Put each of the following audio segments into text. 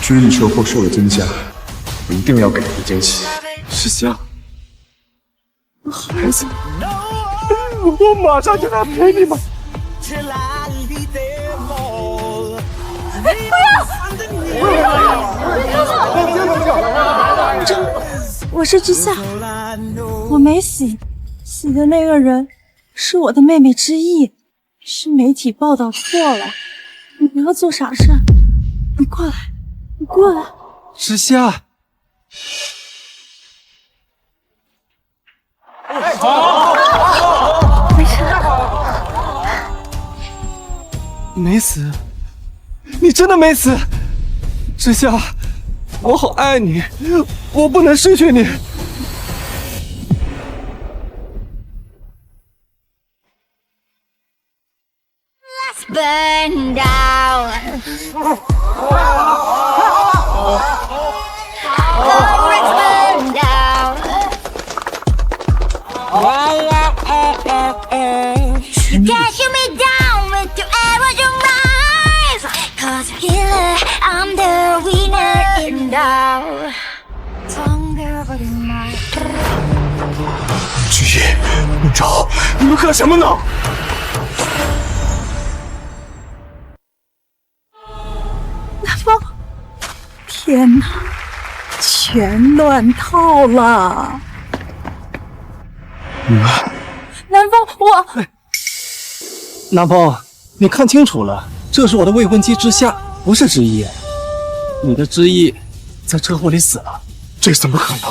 知意车祸说了真相，我一定要给你个惊喜。石香，孩子，我马上就来陪你们。我是之夏，我没死，死的那个人是我的妹妹之意，是媒体报道错了。你不要做傻事，你过来，你过来。之夏，没事。没死，你真的没死，之夏，我好爱你，我不能失去你。Burn down. Let's burn down. Can't shoot me down with your arrows, your eyes. Cause killer, I'm the winner in doubt. 巨野，陆昭，你们喝什么呢？南风，天哪，全乱套了！南风，我……南风，你看清楚了，这是我的未婚妻之夏，不是之意。你的之意在车祸里死了。这怎么可能？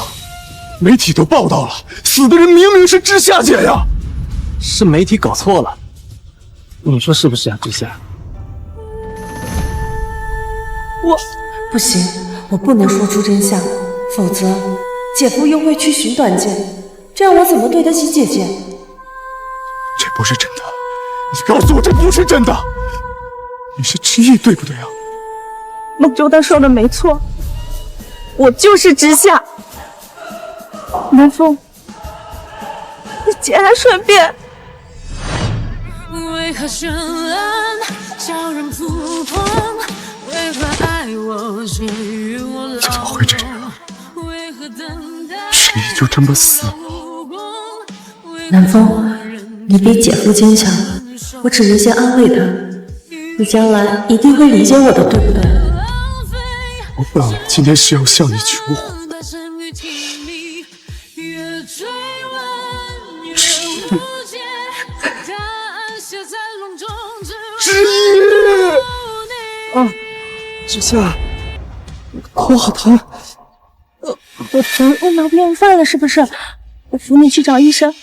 媒体都报道了，死的人明明是之夏姐呀！是媒体搞错了，你说是不是啊，之夏？我不行，我不能说出真相，否则姐夫又会去寻短见，这样我怎么对得起姐姐？这不是真的，你告诉我这不是真的！你是之意对不对啊？孟州他说的没错，我就是之夏。南风，你节哀顺变。为何绚烂叫人扑空？为何爱我先于我老？怎么会这样？之意就这么死了？南风，你比姐夫坚强，我只是先安慰他，你将来一定会理解我的，对不对？我本来今天是要向你求婚。之意，啊，之夏，头好疼。我脑病犯了是不是？我扶你去找医生。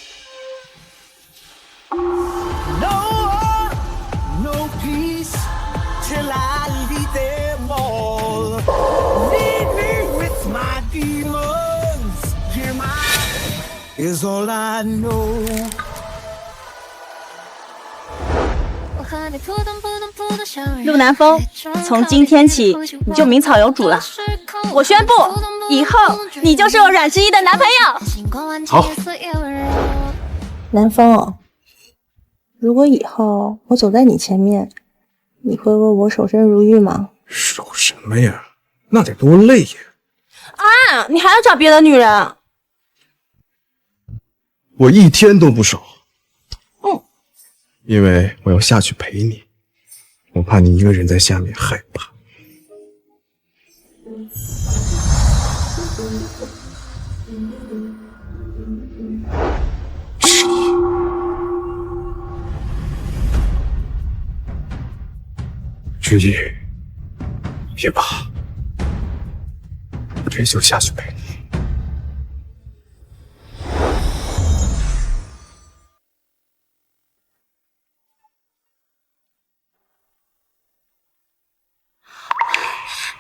陆南风，从今天起你就名草有主了。我宣布，以后你就是我阮之一的男朋友。好。南风，如果以后我走在你前面，你会为我守身如玉吗？守什么呀？那得多累呀！啊，你还要找别的女人？我一天都不守。因为我要下去陪你，我怕你一个人在下面害怕。之意，别怕，我这就下去陪你。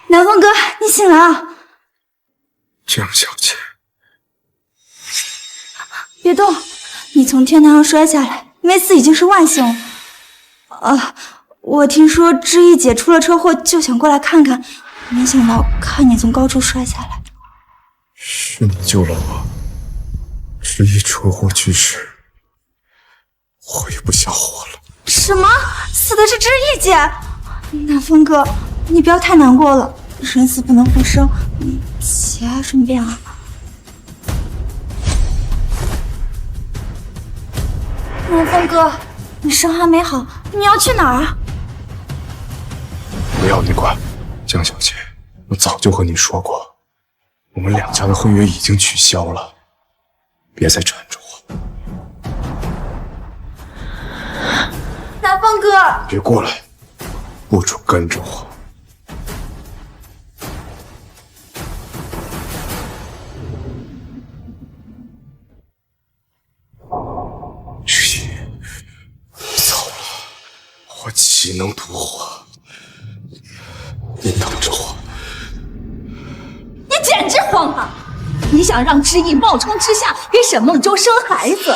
南风哥，你醒了！江小姐，别动，你从天台上摔下来，没死已经是万幸了。我听说知意姐出了车祸，就想过来看看，没想到看你从高处摔下来。是你救了我，知意车祸去世，我也不想活了。什么？死的是知意姐？南风哥，你不要太难过了。人死不能复生，你节哀顺变啊。南风哥，你伤还没好，你要去哪儿啊？不要你管，江小姐，我早就和你说过，我们两家的婚约已经取消了，别再缠着我。南风哥，别过来，不准跟着我。之一，走了，我岂能独活？你等着我。你简直荒唐！你想让知意冒充之下给沈梦舟生孩子？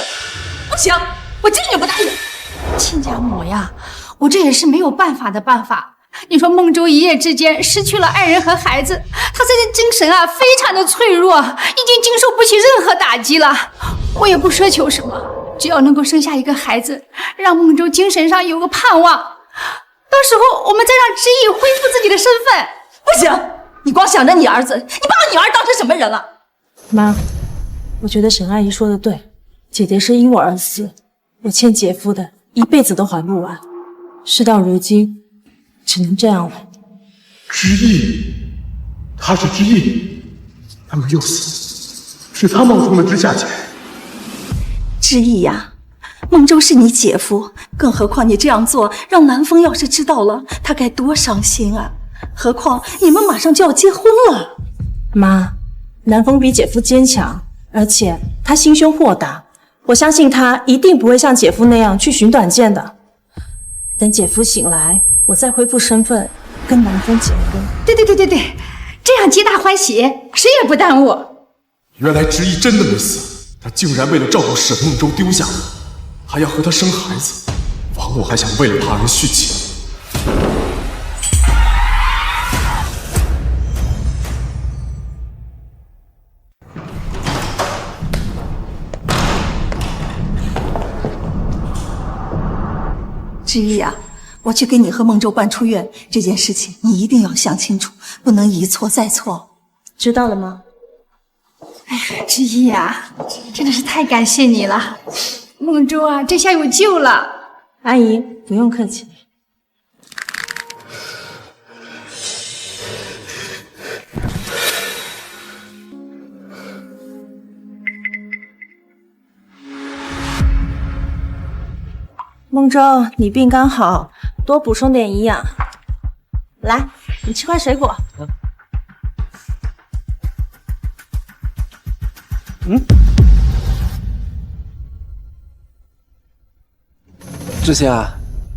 不行，我坚决不答应。亲家母呀，我这也是没有办法的办法。你说孟舟一夜之间失去了爱人和孩子，她现在精神非常的脆弱，已经经受不起任何打击了。我也不奢求什么，只要能够生下一个孩子，让孟舟精神上有个盼望，到时候我们再让知意恢复自己的身份。不行，你光想着你儿子，你把我女儿当成什么人了？妈，我觉得沈阿姨说的对，姐姐是因我而死，我欠姐夫的一辈子都还不完，事到如今，只能这样了。知意，他是知意，他们又死，是他冒充的知夏姐。知意呀，孟舟是你姐夫，更何况你这样做，让南风要是知道了，他该多伤心啊！何况你们马上就要结婚了。妈，南风比姐夫坚强，而且他心胸豁达，我相信他一定不会像姐夫那样去寻短见的。等姐夫醒来，我再恢复身份，跟南风结婚。对，这样皆大欢喜，谁也不耽误。原来知意真的没死，他竟然为了照顾沈梦舟丢下我，还要和他生孩子，王后还想为了他而续情。知意啊，我去给你和孟舟办出院这件事情，你一定要想清楚，不能一错再错。知道了吗？哎呀，知意啊，真的是太感谢你了，孟舟啊，这下有救了。阿姨，不用客气。孟舟，你病刚好，多补充点营养。来，你吃块水果。志夏，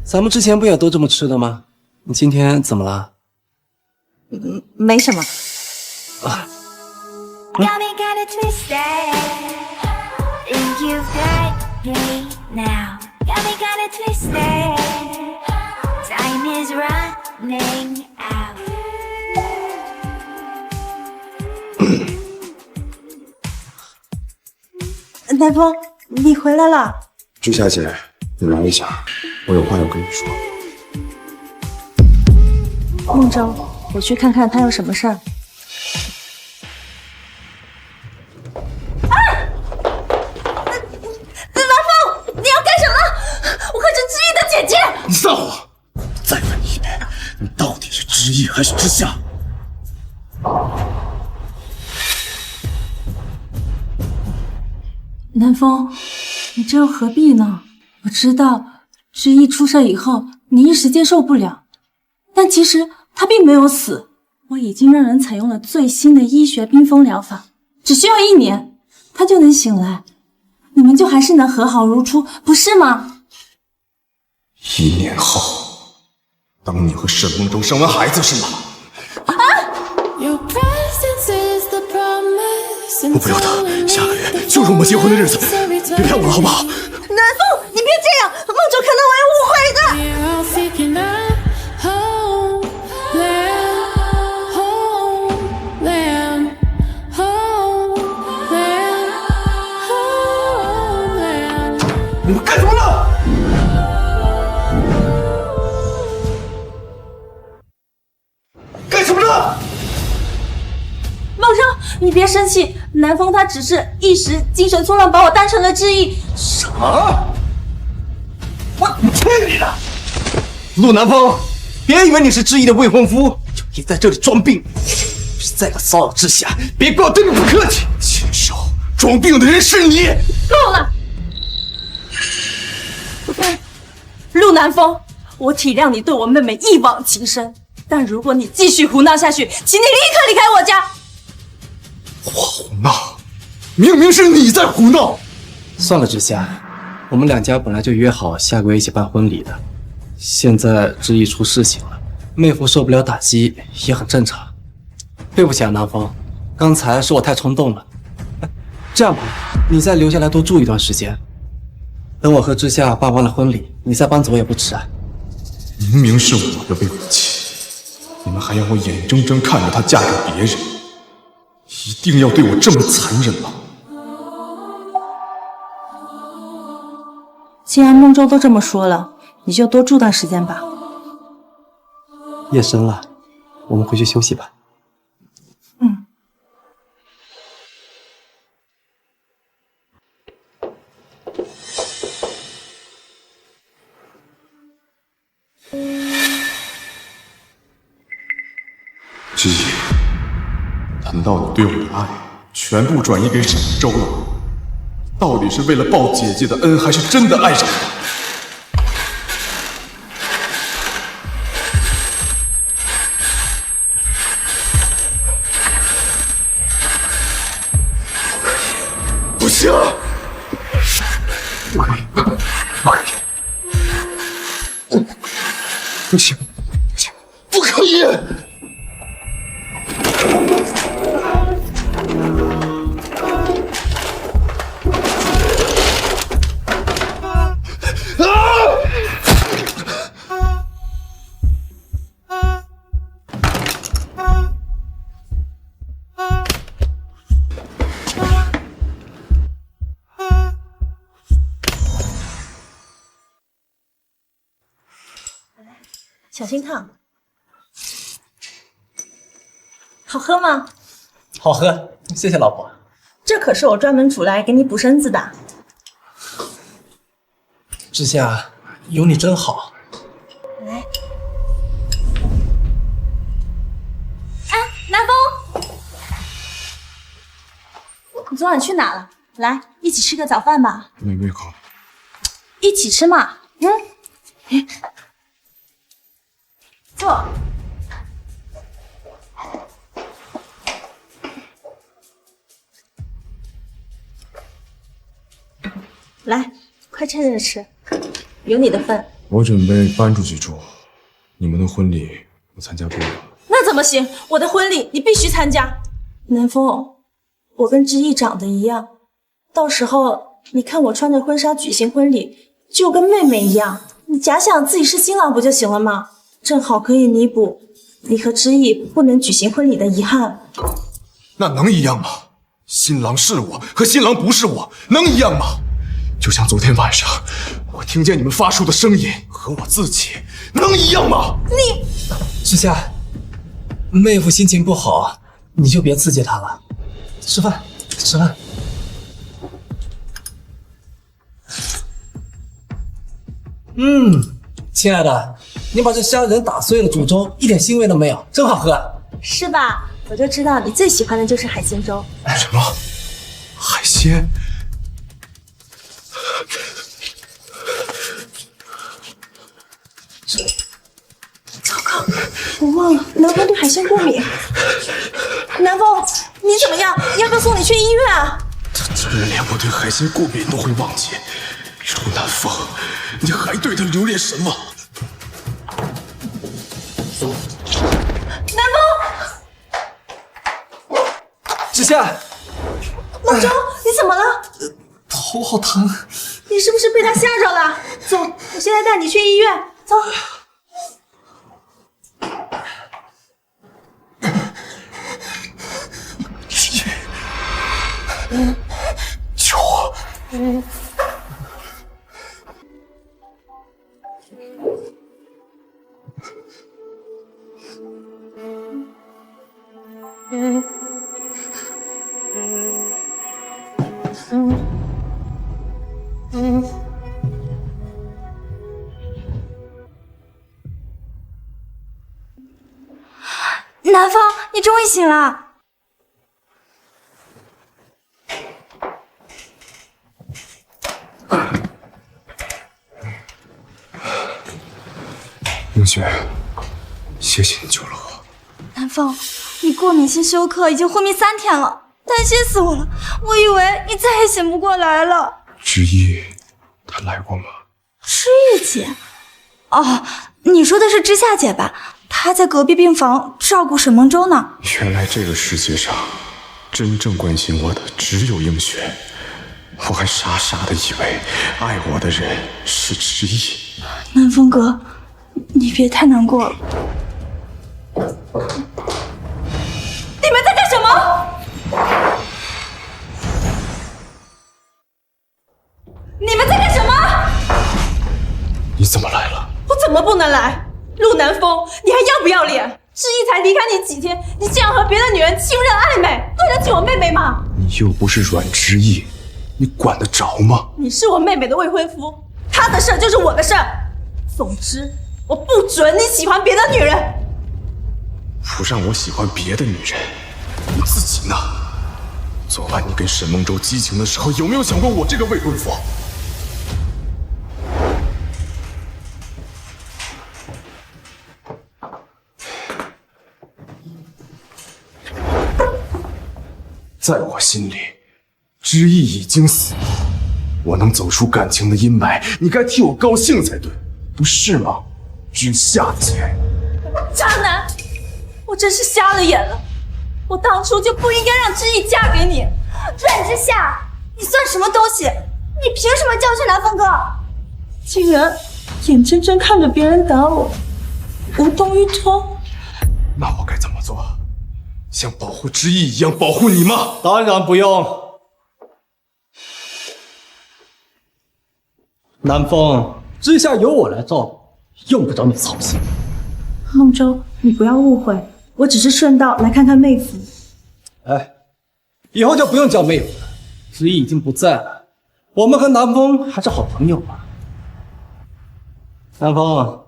咱们之前不也都这么吃的吗？你今天怎么了？没什么。 Got me kinda twisted. Think you've got me now. Got me kinda twisted. Time is running out. 南风，你回来了。知夏姐，你来一下，我有话要跟你说。孟舟，我去看看他有什么事儿。 你撒谎！再问你一遍，你到底是知意还是知夏？南风，你这又何必呢？我知道知意出事以后，你一时接受不了，但其实他并没有死。我已经让人采用了最新的医学冰封疗法，只需要1年，他就能醒来，你们就还是能和好如初，不是吗？ 1年后，当你和沈梦舟生完孩子是吗？我不要他，下个月就是我们结婚的日子，别骗我了，好不好？南风，你别这样，孟舟可能会误会的。你们干什么呢？ 干什么呢？别生气，南风他只是一时精神错乱，把我当成了知意。啊！我去你的！陆南风，别以为你是知意的未婚夫，就可以在这里装病。在我骚扰之下，别怪我对你不客气。禽兽，装病的人是你！够了，陆南风，我体谅你对我妹妹一往情深，但如果你继续胡闹下去，请你立刻离开我家。我胡闹？明明是你在胡闹！算了，知夏，我们两家本来就约好下个月一起办婚礼的，现在知意出事情了，妹夫受不了打击也很正常。对不起啊，南风，刚才是我太冲动了。这样吧，你再留下来多住一段时间，等我和知夏办完了婚礼，你再搬走也不迟啊。明明是我的未婚妻，你们还要我眼睁睁看着她嫁给别人，一定要对我这么残忍吗？既然孟州都这么说了，你就多住段时间吧。夜深了，我们回去休息吧。知意，难道你对我的爱全部转移给沈周了？到底是为了报姐姐的恩，还是真的爱上我？不行！不可以！不可以！不行！不行！不可以！小心烫，好喝吗？好喝，谢谢老婆。这可是我专门煮来给你补身子的。知夏，有你真好。来，哎，南风，你昨晚去哪了？来，一起吃个早饭吧。没胃口。一起吃嘛。坐。来，快趁热吃，有你的份。我准备搬出去住，你们的婚礼我参加不了。那怎么行？我的婚礼你必须参加。南风，我跟知意长得一样，到时候你看我穿着婚纱举行婚礼，就跟妹妹一样。你假想自己是新郎不就行了吗？正好可以弥补你和知意不能举行婚礼的遗憾。那能一样吗？新郎是我和新郎不是我，能一样吗？就像昨天晚上我听见你们发出的声音和我自己，能一样吗？你知夏，妹夫心情不好，你就别刺激他了。吃饭，吃饭。亲爱的，你把这虾仁打碎了煮粥，一点腥味都没有，真好喝。是吧？我就知道你最喜欢的就是海鲜粥。什么？海鲜？糟糕，我忘了，南风对海鲜过敏。南风，你怎么样？要不要送你去医院啊？这人连我对海鲜过敏都会忘记，陆南风，你还对他留恋什么？南风，知夏，孟州，你怎么了？头好疼。你是不是被他吓着了？走，我现在带你去医院。走。救我！南风，你终于醒了。映雪，谢谢你救了我。南风，你过敏性休克，已经昏迷3天了，担心死我了。我以为你再也醒不过来了。知意，她来过吗？知意姐？哦，你说的是知夏姐吧？她在隔壁病房照顾沈梦舟呢。原来这个世界上，真正关心我的只有映雪。我还傻傻的以为爱我的人是知意。南风哥，你别太难过了。你们在干什么？你们在干什么？你怎么来了？我怎么不能来？陆南风，你还要不要脸？知意才离开你几天，你竟然和别的女人亲热暧昧，对得起我妹妹吗？你又不是阮知意，你管得着吗？你是我妹妹的未婚夫，她的事就是我的事。总之，我不准你喜欢别的女人。不让我喜欢别的女人，你自己呢？昨晚你跟沈梦舟激情的时候，有没有想过我这个未婚夫？在我心里，知意已经死了。我能走出感情的阴霾，你该替我高兴才对，不是吗？知夏姐，渣男，我真是瞎了眼了。我当初就不应该让知意嫁给你。阮之夏，你算什么东西？你凭什么教训南风哥？竟然眼睁睁看着别人打我，无动于衷。那我该怎么做？像保护知意一样保护你吗？当然不用。南风，知夏由我来照顾，用不着你操心。梦舟，你不要误会，我只是顺道来看看妹夫。哎，以后就不用叫妹夫了，知意已经不在了，我们和南风还是好朋友嘛。南风，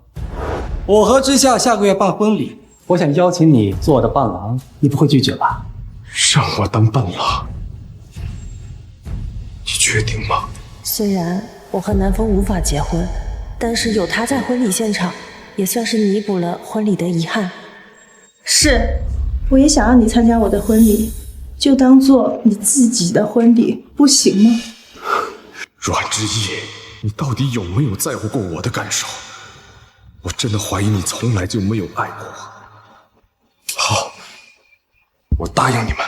我和知夏下个月办婚礼，我想邀请你做我的伴郎，你不会拒绝吧？让我当伴郎？你确定吗？虽然我和南风无法结婚，但是有他在婚礼现场，也算是弥补了婚礼的遗憾。是，我也想让你参加我的婚礼，就当做你自己的婚礼，不行吗？阮之意，你到底有没有在乎过我的感受？我真的怀疑你从来就没有爱过我。好，我答应你们。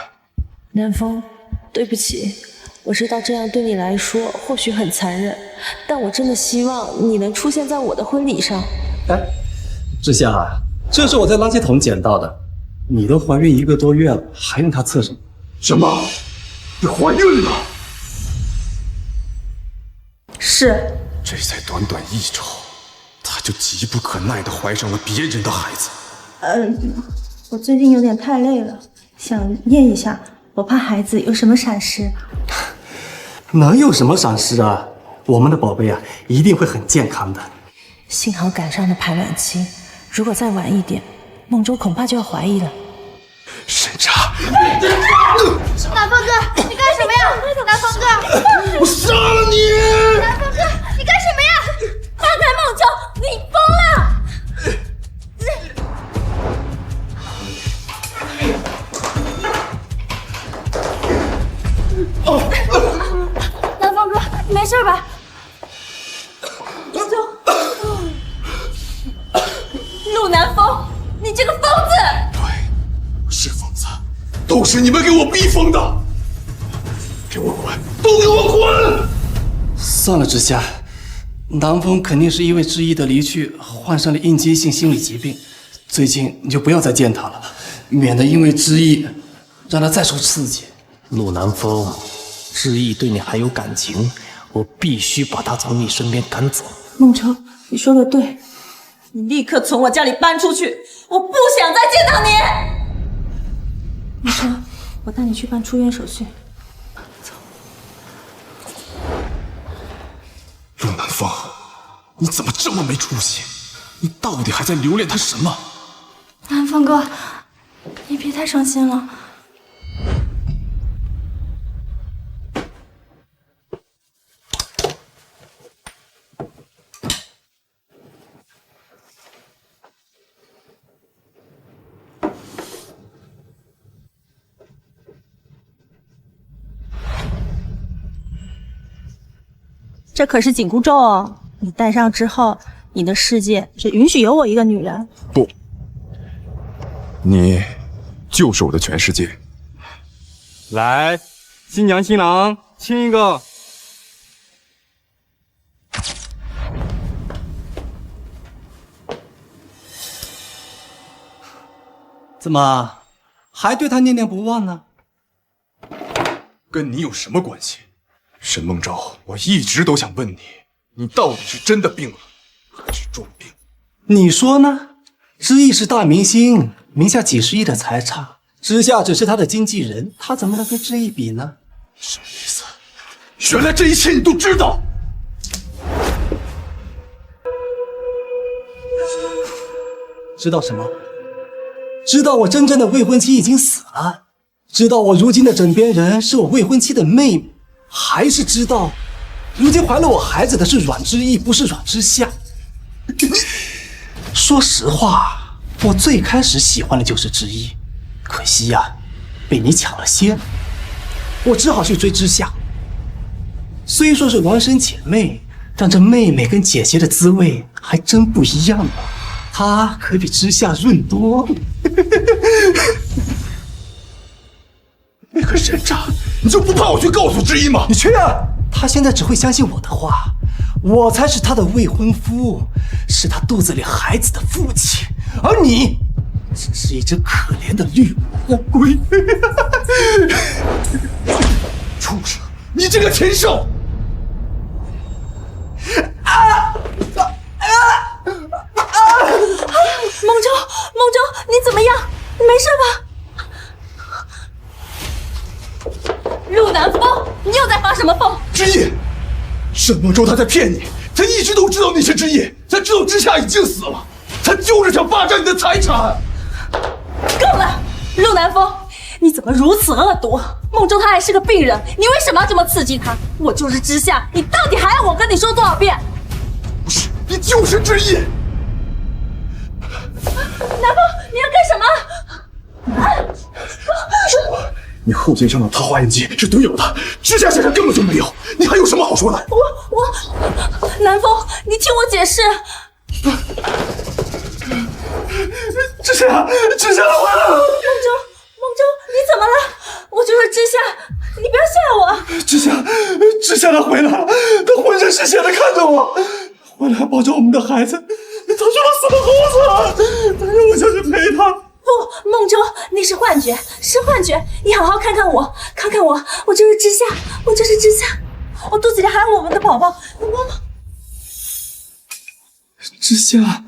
南风，对不起，我知道这样对你来说或许很残忍，但我真的希望你能出现在我的婚礼上。哎，知夏，这是我在垃圾桶捡到的，你都怀孕1个多月了，还用它测什么？什么？你怀孕了？是。这才短短1周，她就急不可耐地怀上了别人的孩子。我最近有点太累了，想验一下，我怕孩子有什么闪失。能有什么闪失啊？我们的宝贝啊，一定会很健康的。幸好赶上了排卵期，如果再晚一点，梦舟恐怕就要怀疑了。审查！南风哥，你干什么呀？南风哥，我杀了你！南风哥，你干什么呀？放开梦舟，你疯了！南风哥，你没事吧？梦舟，陆南风，你这个疯子！对，我是疯子，都是你们给我逼疯的！给我滚！都给我滚！算了，知夏，南风肯定是因为知意的离去患上了应激性心理疾病，最近你就不要再见他了，免得因为知意让他再受刺激。陆南风，知意对你还有感情，我必须把他从你身边赶走。梦舟，你说的对，你立刻从我家里搬出去，我不想再见到你。你说，我带你去办出院手续。陆南风，你怎么这么没出息？你到底还在留恋他什么？南风哥，你别太伤心了。这可是紧箍咒哦，你戴上之后，你的世界只允许有我一个女人。不，你就是我的全世界。来，新娘新郎亲一个。怎么还对他念念不忘呢？跟你有什么关系？沈梦舟，我一直都想问你，你到底是真的病了，还是装病？你说呢？知意是大明星，名下几十亿的财产，知夏只是他的经纪人，他怎么能跟知意比呢？什么意思？原来这一切你都知道！知道什么？知道我真正的未婚妻已经死了，知道我如今的枕边人是我未婚妻的妹妹，还是知道如今怀了我孩子的是阮之意，不是阮之夏。说实话，我最开始喜欢的就是之意，可惜呀，被你抢了先，我只好去追之夏。虽说是孪生姐妹，但这妹妹跟姐姐的滋味还真不一样啊，她可比之夏润多。那个人渣，你就不怕我去告诉之一吗？你去啊！他现在只会相信我的话，我才是他的未婚夫，是他肚子里孩子的父亲，而你只是一只可怜的绿魔龟。畜生，你这个禽兽！梦舟，你怎么样？你没事吧？陆南风，你又在发什么疯？之意，沈梦舟他在骗你，他一直都知道你是之意，他知道之夏已经死了，他就是想霸占你的财产。够了，陆南风，你怎么如此恶毒？梦舟他还是个病人，你为什么要这么刺激他？我就是之夏，你到底还要我跟你说多少遍？不是，你就是之意。南风，你要干什么？说，你后肩上的桃花印记是队友的，之夏身上根本就没有，你还有什么好说的？南风，你听我解释。之夏回来了！梦舟，你怎么了？我就是之夏，你不要吓我。之夏他回来了，他浑身是血的看着我，回来抱着我们的孩子，他说他死得好惨，但是我想去陪他。不，梦舟，那是幻觉，是幻觉。你好好看看我，看看我，我就是之夏，我就是之夏，我肚子里还有我们的宝宝，你摸摸。之夏，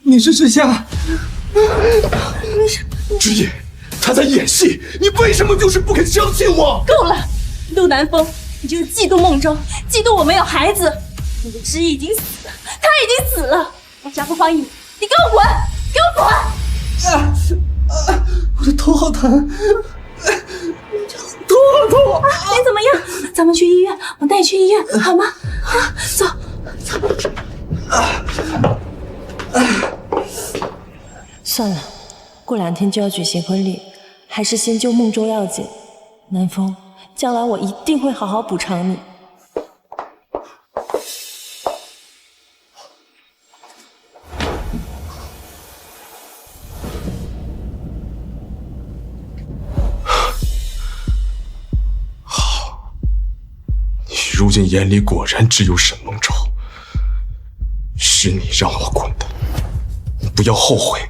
你是之夏？没事。之意，他在演戏，你为什么就是不肯相信我？够了，陆南风，你就是嫉妒梦舟，嫉妒我没有孩子。你的之意已经死了，他已经死了，我家不欢迎你，你给我滚，给我滚！我的头好疼，头好痛！你怎么样？咱们去医院，我带你去医院，好吗？走。算了，过2天就要举行婚礼，还是先救梦舟要紧。南风，将来我一定会好好补偿你。如今眼里果然只有沈梦舟，是你让我滚的，你不要后悔。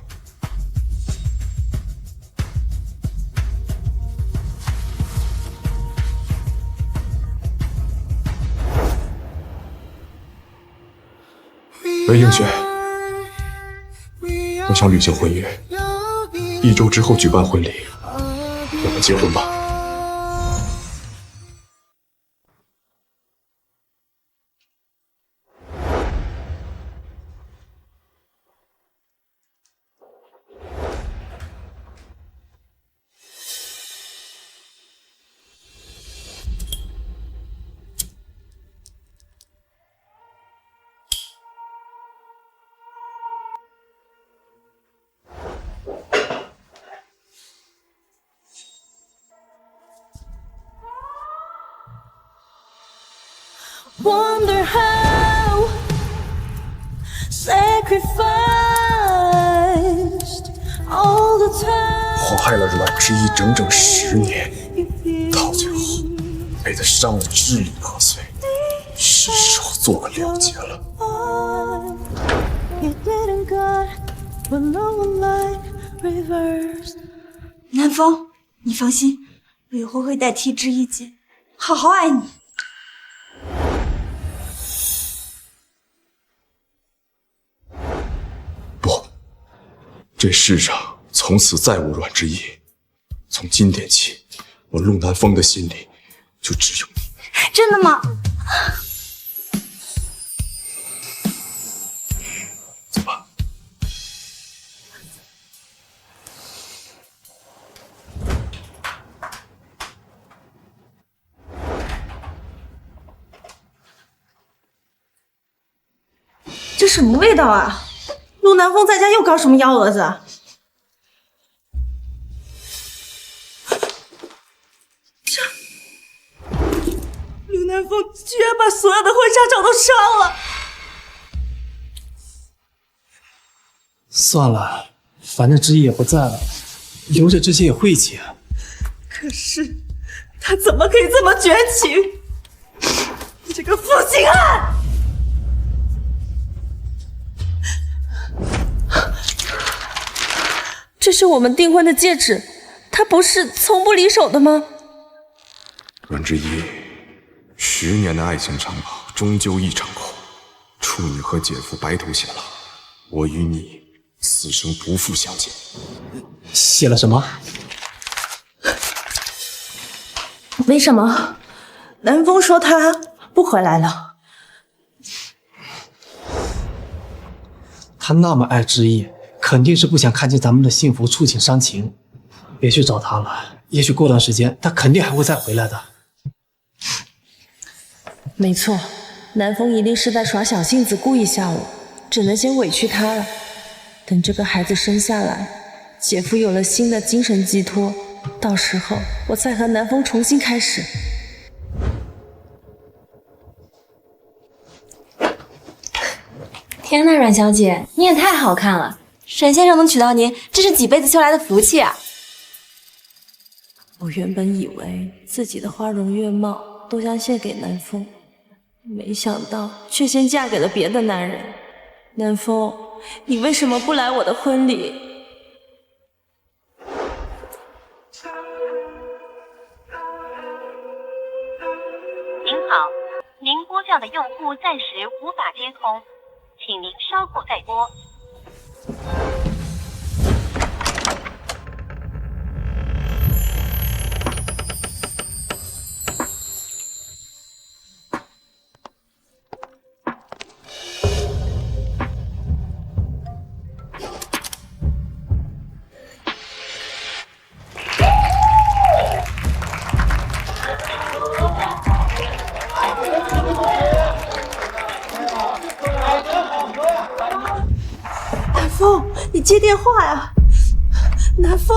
喂，映雪，我想履行婚约，1周之后举办婚礼，我们结婚吧。wonder how sacrificed all the time. 祸害了阮之一整整10年，到最后被他伤得支离破碎，是时候做个了结了。You didn't got, but no one like reversed. 南风，你放心，我以后会代替知意姐，好好爱你。不，这世上从此再无阮之意。从今天起，我陆南风的心里就只有你。真的吗？走吧。这什么味道啊？陆南风在家又搞什么幺蛾子？陆南风居然把所有的婚纱照都烧了！算了，反正知意也不在了，留着这些也晦气啊。可是他怎么可以这么绝情？你这个负心汉！这是我们订婚的戒指，他不是从不离手的吗？阮之一，10年的爱情长跑终究一场空，祝你和姐夫白头偕老，我与你此生不复相见。写了什么？没什么，南风说他不回来了。他那么爱知意，肯定是不想看见咱们的幸福触景伤情。别去找他了，也许过段时间他肯定还会再回来的。没错，南风一定是在耍小性子，故意吓我，只能先委屈他了。等这个孩子生下来，姐夫有了新的精神寄托，到时候我再和南风重新开始。天呐，阮小姐，你也太好看了！沈先生能娶到您，这是几辈子修来的福气啊！我原本以为自己的花容月貌都将献给南风，没想到却先嫁给了别的男人。南风，你为什么不来我的婚礼？您好，您拨叫的用户暂时无法接通，请您稍后再拨。南风，你接电话呀！南风，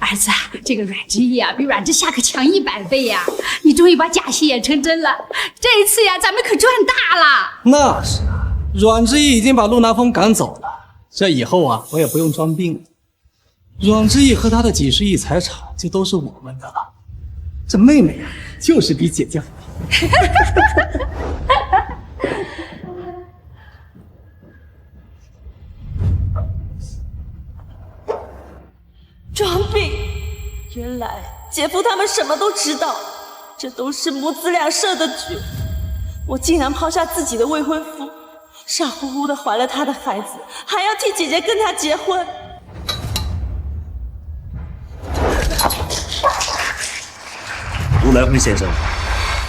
儿子啊，这个阮之意啊，比阮之夏可强100倍呀！你终于把假戏演成真了，这一次呀，咱们可赚大了。那是啊，阮之意已经把陆南风赶走了，这以后啊，我也不用装病了。阮之意和他的几十亿财产就都是我们的了。这妹妹啊，就是比姐姐好。装病！原来姐夫他们什么都知道，这都是母子俩设的局。我竟然抛下自己的未婚夫，傻乎乎的怀了他的孩子，还要替姐姐跟他结婚。陆来风先生，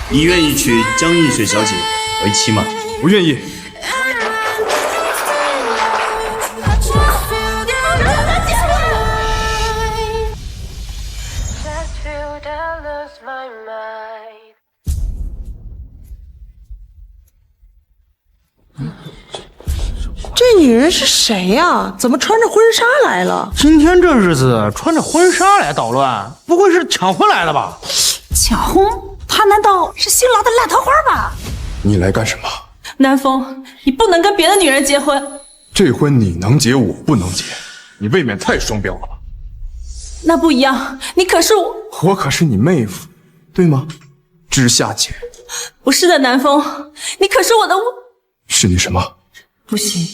你愿意娶江映雪小姐为妻吗？不愿意。这女人是谁呀？怎么穿着婚纱来了？今天这日子穿着婚纱来捣乱，不会是抢婚来了吧？抢婚？她难道是新郎的烂桃花吧？你来干什么？南风，你不能跟别的女人结婚。这婚你能结，我不能结，你未免太双标了吧？那不一样，你可是我可是你妹夫，对吗？知夏姐。不是的，南风，你可是我的是你什么？不行，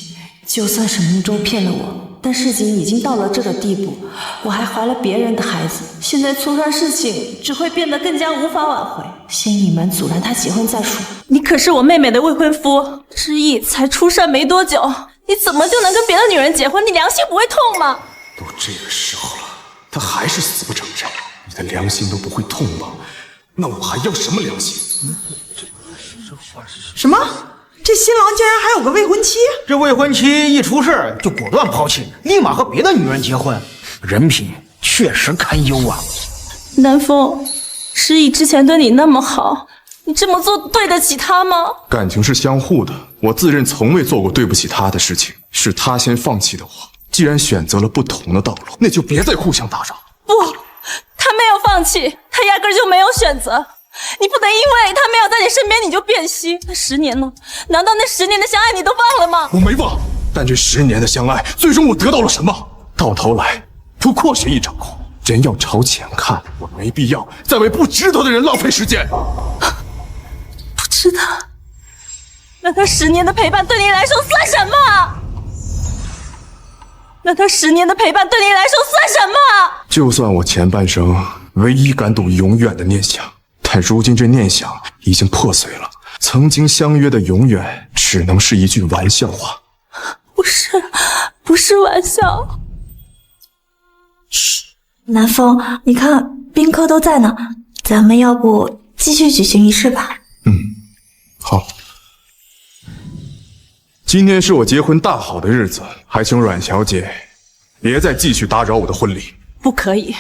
就算是明州骗了我，但事情已经到了这个地步，我还怀了别人的孩子，现在出啥事情只会变得更加无法挽回。先隐瞒阻拦他结婚再说。你可是我妹妹的未婚夫，知意才出山没多久，你怎么就能跟别的女人结婚？你良心不会痛吗？都这个时候了，他还是死不承认，你的良心都不会痛吗？那我还要什么良心？什么？这新郎竟然还有个未婚妻？这未婚妻一出事就果断抛弃，立马和别的女人结婚，人品确实堪忧啊！南风，知意之前对你那么好，你这么做对得起他吗？感情是相互的，我自认从未做过对不起他的事情，是他先放弃的我。既然选择了不同的道路，那就别再互相打扰。不，他没有放弃，他压根就没有选择。你不能因为他没有在你身边你就变心。那10年呢？难道那10年的相爱你都忘了吗？我没忘，但这10年的相爱，最终我得到了什么？到头来不过是一场空。人要朝前看，我没必要再为不值得的人浪费时间。不值得？那他10年的陪伴对你来说算什么？那他10年的陪伴对你来说算什么？就算我前半生唯一敢赌永远的念想，但如今这念想已经破碎了。曾经相约的永远，只能是一句玩笑话。不是玩笑。南风，你看宾客都在呢，咱们要不继续举行仪式吧？好。今天是我结婚大好的日子，还请阮小姐别再继续打扰我的婚礼。不可以，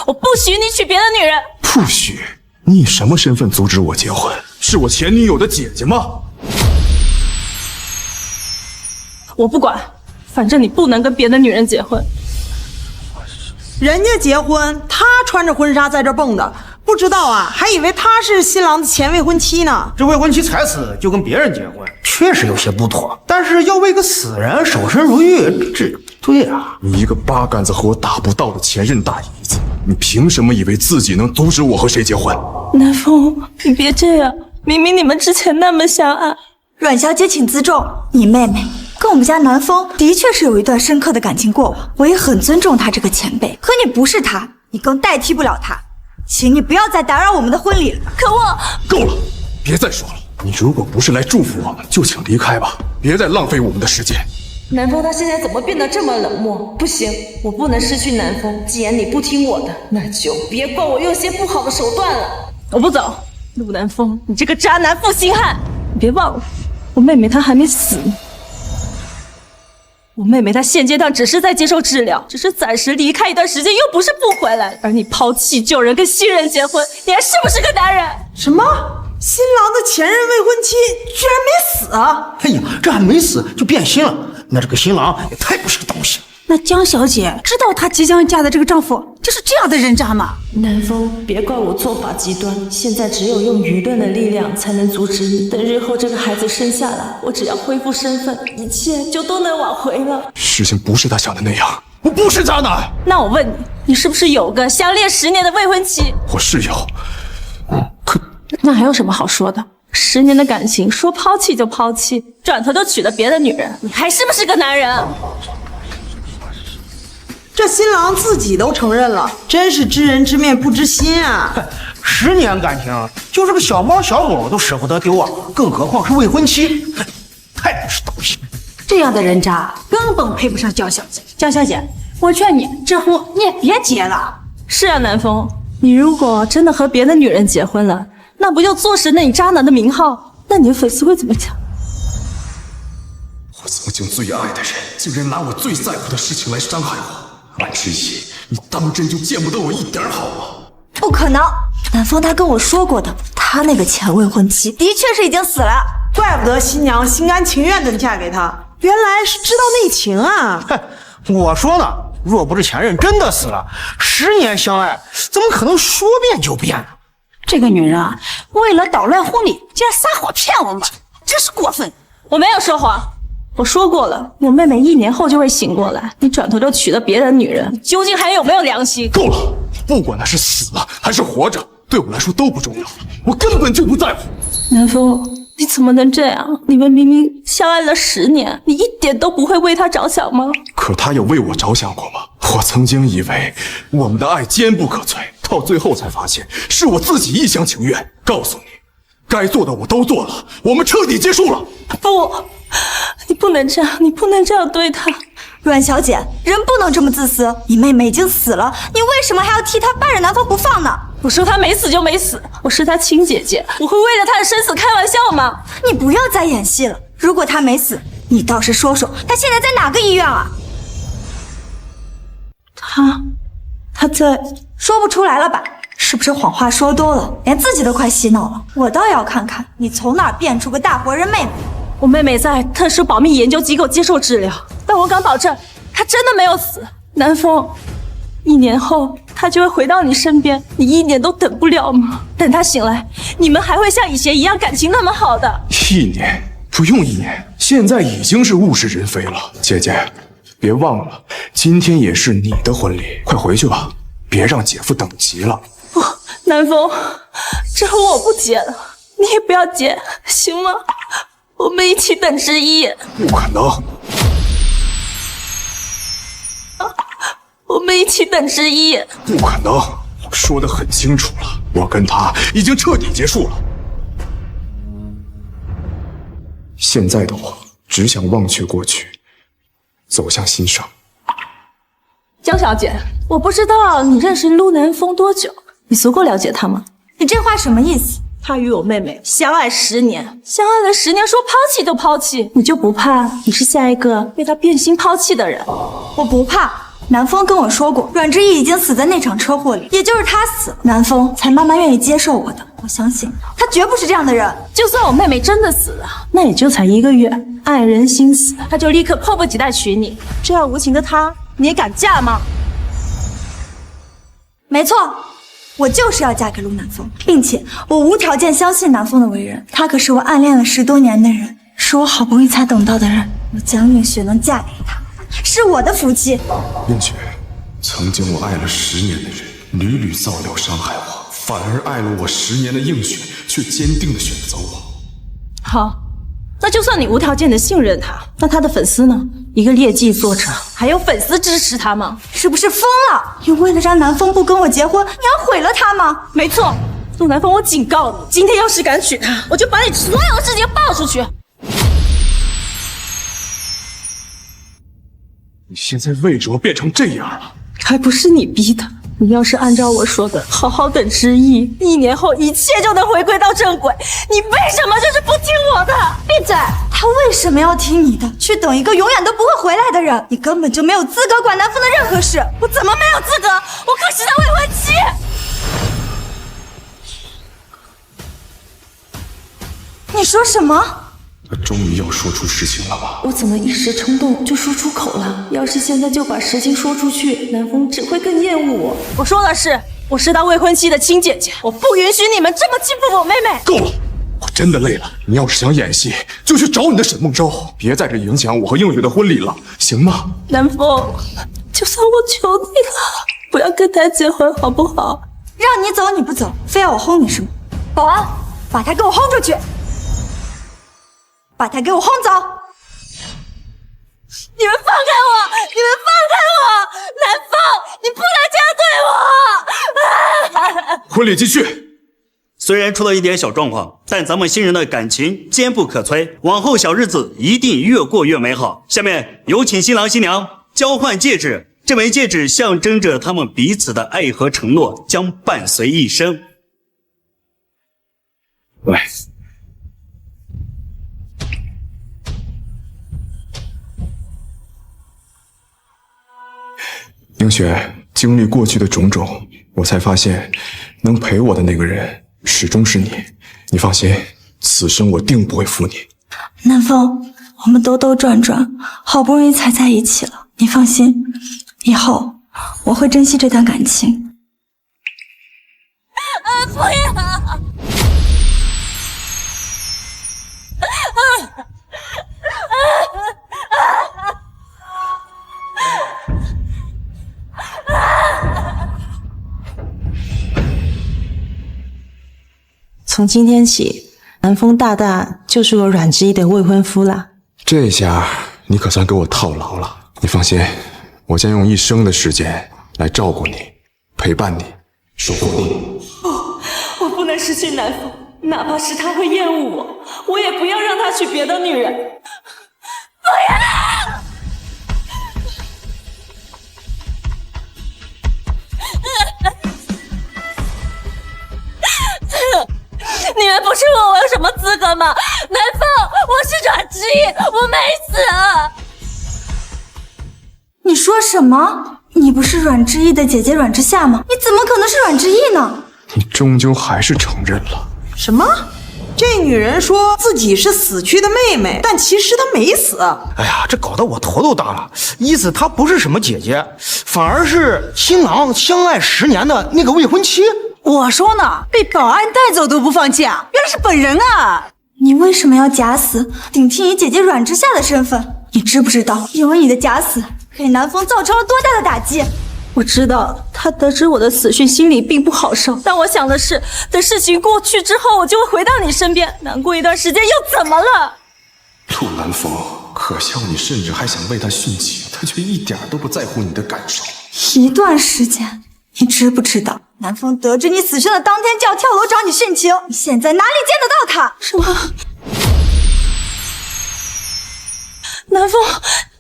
我不许你娶别的女人。不许？你以什么身份阻止我结婚？是我前女友的姐姐吗？我不管，反正你不能跟别的女人结婚。人家结婚，他穿着婚纱在这蹦的，不知道啊，还以为他是新郎的前未婚妻呢。这未婚妻才死就跟别人结婚，确实有些不妥。但是要为个死人守身如玉，这对啊。你一个八竿子和我打不到的前任大姨子，你凭什么以为自己能阻止我和谁结婚？南风，你别这样，明明你们之前那么相爱。阮小姐请自重，你妹妹跟我们家南风的确是有一段深刻的感情过往，我也很尊重她这个前辈。可你不是她，你更代替不了她，请你不要再打扰我们的婚礼了。可我……够了，别再说了。你如果不是来祝福我们，就请离开吧，别再浪费我们的时间。南风他现在怎么变得这么冷漠？不行，我不能失去南风。既然你不听我的，那就别怪我用些不好的手段了。我不走，陆南风，你这个渣男负心汉！你别忘了，我妹妹她还没死呢。我妹妹她现阶段只是在接受治疗，只是暂时离开一段时间，又不是不回来。而你抛弃旧人跟新人结婚，你还是不是个男人？什么？新郎的前任未婚妻居然没死啊！哎呀，这还没死就变心了，那这个新郎也太不是个东西。那江小姐知道她即将嫁的这个丈夫就是这样的人渣吗？南风，别怪我做法极端，现在只有用舆论的力量才能阻止你。等日后这个孩子生下来，我只要恢复身份，一切就都能挽回了。事情不是他想的那样，我不是渣男。那我问你，你是不是有个相恋10年的未婚妻？我是有，那还有什么好说的？10年的感情，说抛弃就抛弃，转头就娶了别的女人，你还是不是个男人？这新郎自己都承认了，真是知人知面不知心啊！10年感情，就是个小猫小狗都舍不得丢啊，更何况是未婚妻，太不是东西。这样的人渣根本配不上江小姐。江小姐，我劝你这婚你也别结了。是啊，南风，你如果真的和别的女人结婚了，那不就坐实了你渣男的名号？那你的粉丝会怎么讲？我曾经最爱的人，竟然拿我最在乎的事情来伤害我。安之意，你当真就见不得我一点好吗？不可能，南风他跟我说过的，他那个前未婚妻的确是已经死了，怪不得新娘心甘情愿的嫁给他。原来是知道内情啊！哼，我说呢，若不是前任真的死了，10年相爱，怎么可能说变就变呢？这个女人啊，为了捣乱婚礼，竟然撒谎骗我们，真是过分！我没有说谎，我说过了，我妹妹1年后就会醒过来。你转头就娶了别的女人，你究竟还有没有良心？够了！不管他是死了还是活着，对我来说都不重要，我根本就不在乎。南风，你怎么能这样？你们明明相爱了10年，你一点都不会为他着想吗？可他有为我着想过吗？我曾经以为我们的爱坚不可摧，到最后才发现是我自己一厢情愿。告诉你，该做的我都做了，我们彻底结束了。不，你不能这样，你不能这样对他。阮小姐，人不能这么自私。你妹妹已经死了，你为什么还要替她扒着南风不放呢？我说她没死就没死，我是她亲姐姐，我会为了她的生死开玩笑吗？你不要再演戏了。如果她没死，你倒是说说，她现在在哪个医院啊？她在……说不出来了吧？是不是谎话说多了，连自己都快洗脑了？我倒要看看你从哪儿变出个大活人妹妹。我妹妹在特殊保密研究机构接受治疗，但我敢保证，她真的没有死。南风，1年后她就会回到你身边，你1年都等不了吗？等她醒来，你们还会像以前一样感情那么好的。1年？不用1年，现在已经是物是人非了。姐姐，别忘了，今天也是你的婚礼，快回去吧，别让姐夫等急了。不，南风，这婚我不结了，你也不要结，行吗？我们一起等之一。不可能！我们一起等之一。不可能！我说得很清楚了，我跟他已经彻底结束了。现在的我只想忘却过去，走向新生。江小姐，我不知道你认识陆南风多久，你足够了解他吗？你这话什么意思？他与我妹妹相爱10年，相爱了10年，说抛弃就抛弃，你就不怕你是下一个被他变心抛弃的人？我不怕。南风跟我说过，阮之意已经死在那场车祸里，也就是他死，南风才慢慢愿意接受我的。我相信他绝不是这样的人。就算我妹妹真的死了，那也就才1个月，爱人心死，他就立刻迫不及待娶你。这样无情的他，你也敢嫁吗？没错，我就是要嫁给陆南风，并且我无条件相信南风的为人。他可是我暗恋了10多年的人，是我好不容易才等到的人。我江映雪能嫁给他，是我的福气。映雪，曾经我爱了10年的人，屡屡造谣伤害我，反而爱了我10年的映雪，却坚定地选择我。好，那就算你无条件的信任他，那他的粉丝呢？一个劣迹作者，还有粉丝支持他吗？是不是疯了？你为了让南风不跟我结婚，你要毁了他吗？没错，陆南风，我警告你，今天要是敢娶她，我就把你所有的事情爆出去。你现在为什么变成这样了？还不是你逼的。你要是按照我说的，好好等之意，1年后一切就能回归到正轨。你为什么就是不听我的？闭嘴！他为什么要听你的？去等一个永远都不会回来的人？你根本就没有资格管南风的任何事。我怎么没有资格？我可是他未婚妻。你说什么？他终于要说出实情了吧？我怎么一时冲动就说出口了？要是现在就把实情说出去，南风只会更厌恶我。我说的是，我是他未婚妻的亲姐姐，我不允许你们这么欺负我妹妹。够了，我真的累了。你要是想演戏，就去找你的沈梦舟，别在这影响我和映雪的婚礼了，行吗？南风，就算我求你了，不要跟他结婚好不好？让你走你不走，非要我轰你是吗？保安，把他给我轰出去！把他给我轰走！你们放开我！你们放开我！南风，你不能这样对我！婚礼继续。虽然出了一点小状况，但咱们新人的感情坚不可摧，往后小日子一定越过越美好。下面有请新郎新娘交换戒指，这枚戒指象征着他们彼此的爱和承诺，将伴随一生。喂。映雪，经历过去的种种，我才发现，能陪我的那个人始终是你。你放心，此生我定不会负你。南风，我们兜兜转转，好不容易才在一起了。你放心，以后我会珍惜这段感情。不要！从今天起，南风大大就是我阮之一的未婚夫了。这下你可算给我套牢了。你放心，我将用一生的时间来照顾你，陪伴你，守护你。我不能失去南风，哪怕是他会厌恶我，我也不要让他娶别的女人。不要！你们不是问我有什么资格吗？南风，我是阮之一，我没死。你说什么？你不是阮之一的姐姐阮之夏吗？你怎么可能是阮之一呢？你终究还是承认了。什么？这女人说自己是死去的妹妹，但其实她没死。哎呀，这搞得我头都大了。意思她不是什么姐姐，反而是新郎相爱10年的那个未婚妻。我说呢，被保安带走都不放弃啊！原来是本人啊！你为什么要假死，顶替你姐姐阮之夏的身份？你知不知道，因为你的假死，给南风造成了多大的打击？我知道他得知我的死讯，心里并不好受。但我想的是，等事情过去之后，我就会回到你身边。难过一段时间又怎么了？陆南风，可笑你甚至还想为他殉情，他却一点都不在乎你的感受。一段时间，你知不知道？南风得知你死讯的当天就要跳楼找你殉情，你现在哪里见得到他？什么？南风，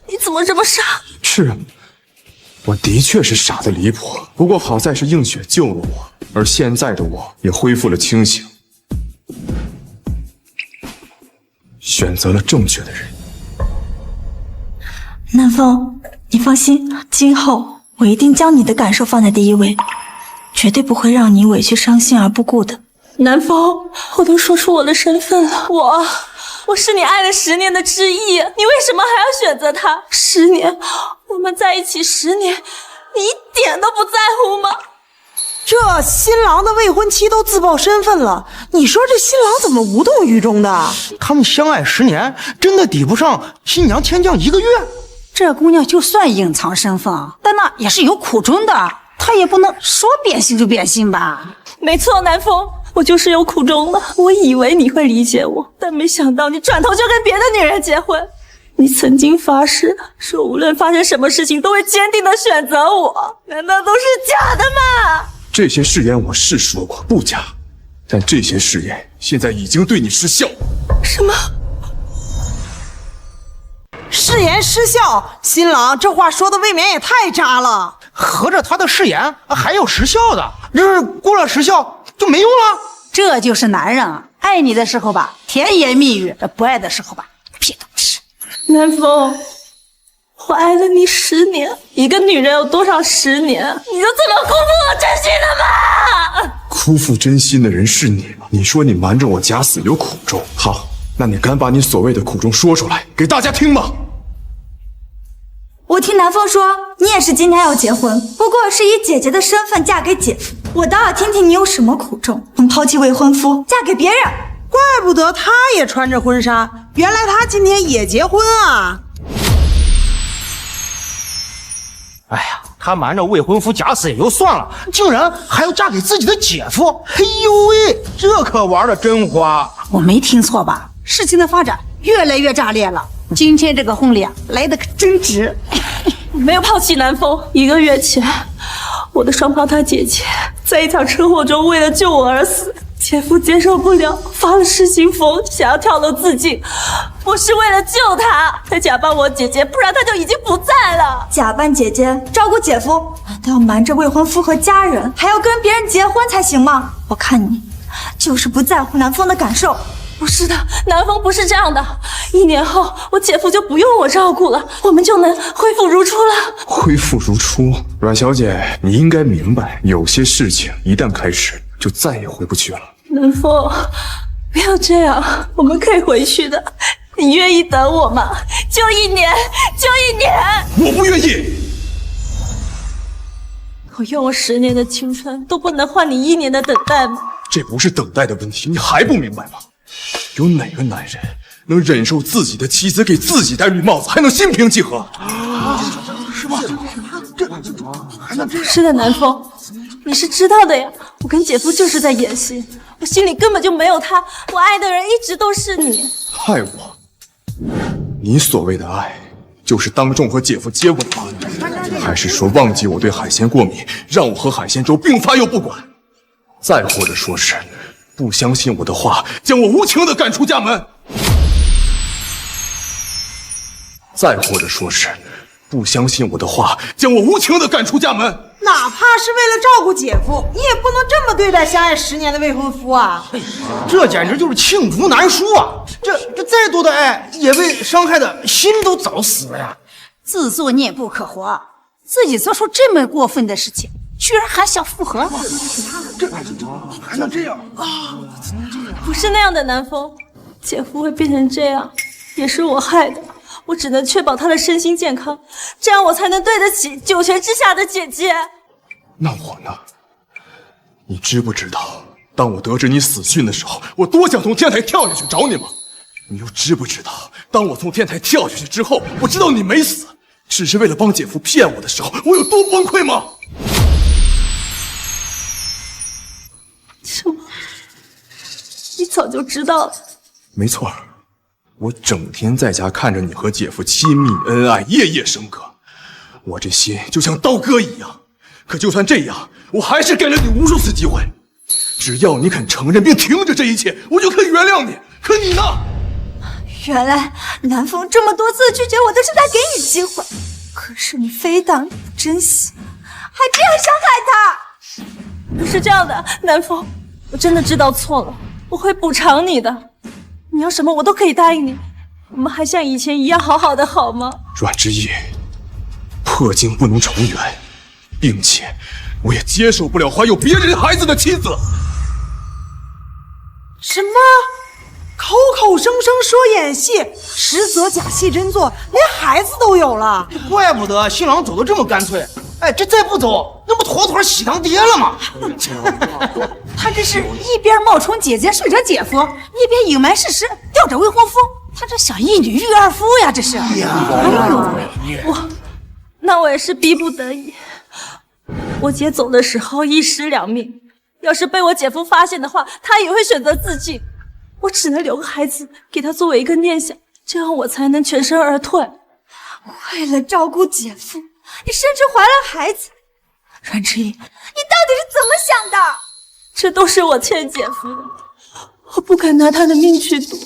你怎么这么傻？是，我的确是傻得离谱。不过好在是映雪救了我，而现在的我也恢复了清醒，选择了正确的人。南风，你放心，今后我一定将你的感受放在第一位，绝对不会让你委屈伤心而不顾的。南风，我都说出我的身份了，我是你爱了10年的之一，你为什么还要选择他？10年，我们在一起10年，你一点都不在乎吗？这新郎的未婚妻都自曝身份了，你说这新郎怎么无动于衷的？他们相爱10年，真的抵不上新娘天降1个月。这姑娘就算隐藏身份，但那也是有苦衷的，她也不能说变心就变心吧？没错，南风，我就是有苦衷的。我以为你会理解我，但没想到你转头就跟别的女人结婚。你曾经发誓说无论发生什么事情都会坚定的选择我，难道都是假的吗？这些誓言我是说过不假，但这些誓言现在已经对你失效。什么？誓言失效？新郎这话说的未免也太渣了。合着他的誓言还有时效的，就是过了时效就没用了。这就是男人啊，爱你的时候吧，甜言蜜语；不爱的时候吧，屁都不是。南风，我爱了你10年，一个女人有多少10年？你就这么辜负我真心了吗？辜负真心的人是你吗？你说你瞒着我假死有苦衷，好，那你敢把你所谓的苦衷说出来给大家听吗？我听南风说，你也是今天要结婚，不过是以姐姐的身份嫁给姐夫。我倒要听听你有什么苦衷，能抛弃未婚夫嫁给别人。怪不得他也穿着婚纱，原来他今天也结婚啊！哎呀，他瞒着未婚夫假死也就算了，竟然还要嫁给自己的姐夫！哎呦喂，这可玩的真花！我没听错吧？事情的发展越来越炸裂了。今天这个婚礼啊，来的可真值。我没有抛弃南风。1个月前，我的双胞胎姐姐在一场车祸中为了救我而死，姐夫接受不了，发了失心疯，想要跳楼自尽。我是为了救他才假扮我姐姐，不然他就已经不在了。假扮姐姐照顾姐夫，难道要瞒着未婚夫和家人，还要跟别人结婚才行吗？我看你就是不在乎南风的感受。不是的，南风不是这样的。1年后，我姐夫就不用我照顾了，我们就能恢复如初了。恢复如初，阮小姐，你应该明白，有些事情一旦开始，就再也回不去了。南风，不要这样，我们可以回去的。你愿意等我吗？就1年，就1年！我不愿意。我用我10年的青春都不能换你1年的等待吗？这不是等待的问题，你还不明白吗？有哪个男人能忍受自己的妻子给自己戴绿帽子，还能心平气和？是吗？是的，南风，你是知道的呀。我跟姐夫就是在演戏，我心里根本就没有他，我爱的人一直都是你。爱我？你所谓的爱，就是当众和姐夫接吻吗？还是说忘记我对海鲜过敏，让我和海鲜粥并发又不管？再或者说是不相信我的话，将我无情地赶出家门？再或者说是不相信我的话，将我无情地赶出家门？哪怕是为了照顾姐夫，你也不能这么对待相爱10年的未婚夫啊！这简直就是罄竹难书啊！这再多的爱，也被伤害的心都早死了呀！自作孽不可活，自己做出这么过分的事情，居然还想复合？这还能这样啊？不是那样的，南风，姐夫会变成这样，也是我害的。我只能确保他的身心健康，这样我才能对得起9泉之下的姐姐。那我呢？你知不知道，当我得知你死讯的时候，我多想从天台跳下去找你吗？你又知不知道，当我从天台跳下去之后，我知道你没死，只是为了帮姐夫骗我的时候，我有多崩溃吗？什么？你早就知道了？没错，我整天在家看着你和姐夫亲密恩爱，夜夜笙歌，我这心就像刀割一样。可就算这样，我还是给了你无数次机会，只要你肯承认并停止这一切，我就可以原谅你。可你呢？原来南风这么多次拒绝我都是在给你机会，可是你非当不珍惜，还这样伤害他。不是这样的，南风，我真的知道错了，我会补偿你的。你要什么我都可以答应你，我们还像以前一样好好的，好吗？阮之意，破镜不能重圆，并且我也接受不了怀有别人孩子的妻子。什么？口口声声说演戏，实则假戏真做，连孩子都有了。怪不得新郎走得这么干脆。哎，这再不走，那不妥妥喜当爹了吗？他这是一边冒充姐姐睡着姐夫，一边隐瞒事实吊着未婚夫，他这想一女育2夫呀，这是。哎呦，那我也是逼不得已。我姐走的时候1尸2命，要是被我姐夫发现的话，他也会选择自尽。我只能留个孩子给他作为一个念想，这样我才能全身而退。为了照顾姐夫，你甚至怀了孩子。阮之意，你到底是怎么想的？这都是我欠姐夫的，我不敢拿他的命去赌。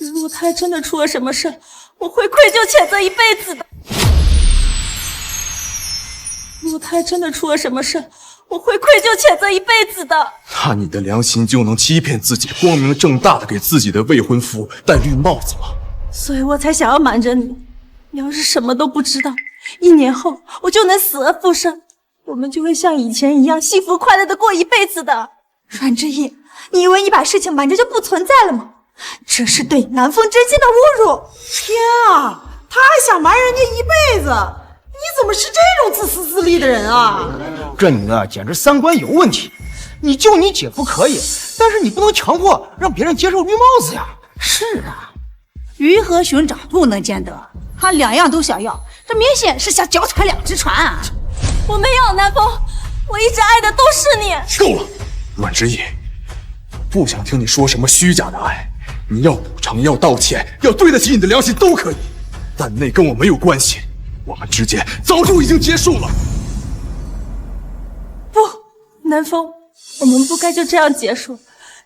如果他真的出了什么事，我会愧疚谴责一辈子的。如果他真的出了什么事，我会愧疚谴责一辈子的。那你的良心就能欺骗自己，光明正大的给自己的未婚夫戴绿帽子吗？所以我才想要瞒着你。你要是什么都不知道，1年后我就能死而复生，我们就会像以前一样幸福快乐的过一辈子的。阮之意，你以为你把事情瞒着就不存在了吗？这是对南风真心的侮辱！天啊，他还想瞒人家一辈子，你怎么是这种自私自利的人啊？这女的简直3观有问题。你救你姐夫可以，但是你不能强迫让别人接受绿帽子呀。是啊，鱼和熊掌不能兼得，他2样都想要，这明显是想脚踩2只船啊！我没有，南风，我一直爱的都是你。够了，阮之意，不想听你说什么虚假的爱，你要补偿，要道歉，要对得起你的良心都可以，但那跟我没有关系，我们之间早就已经结束了。不，南风，我们不该就这样结束。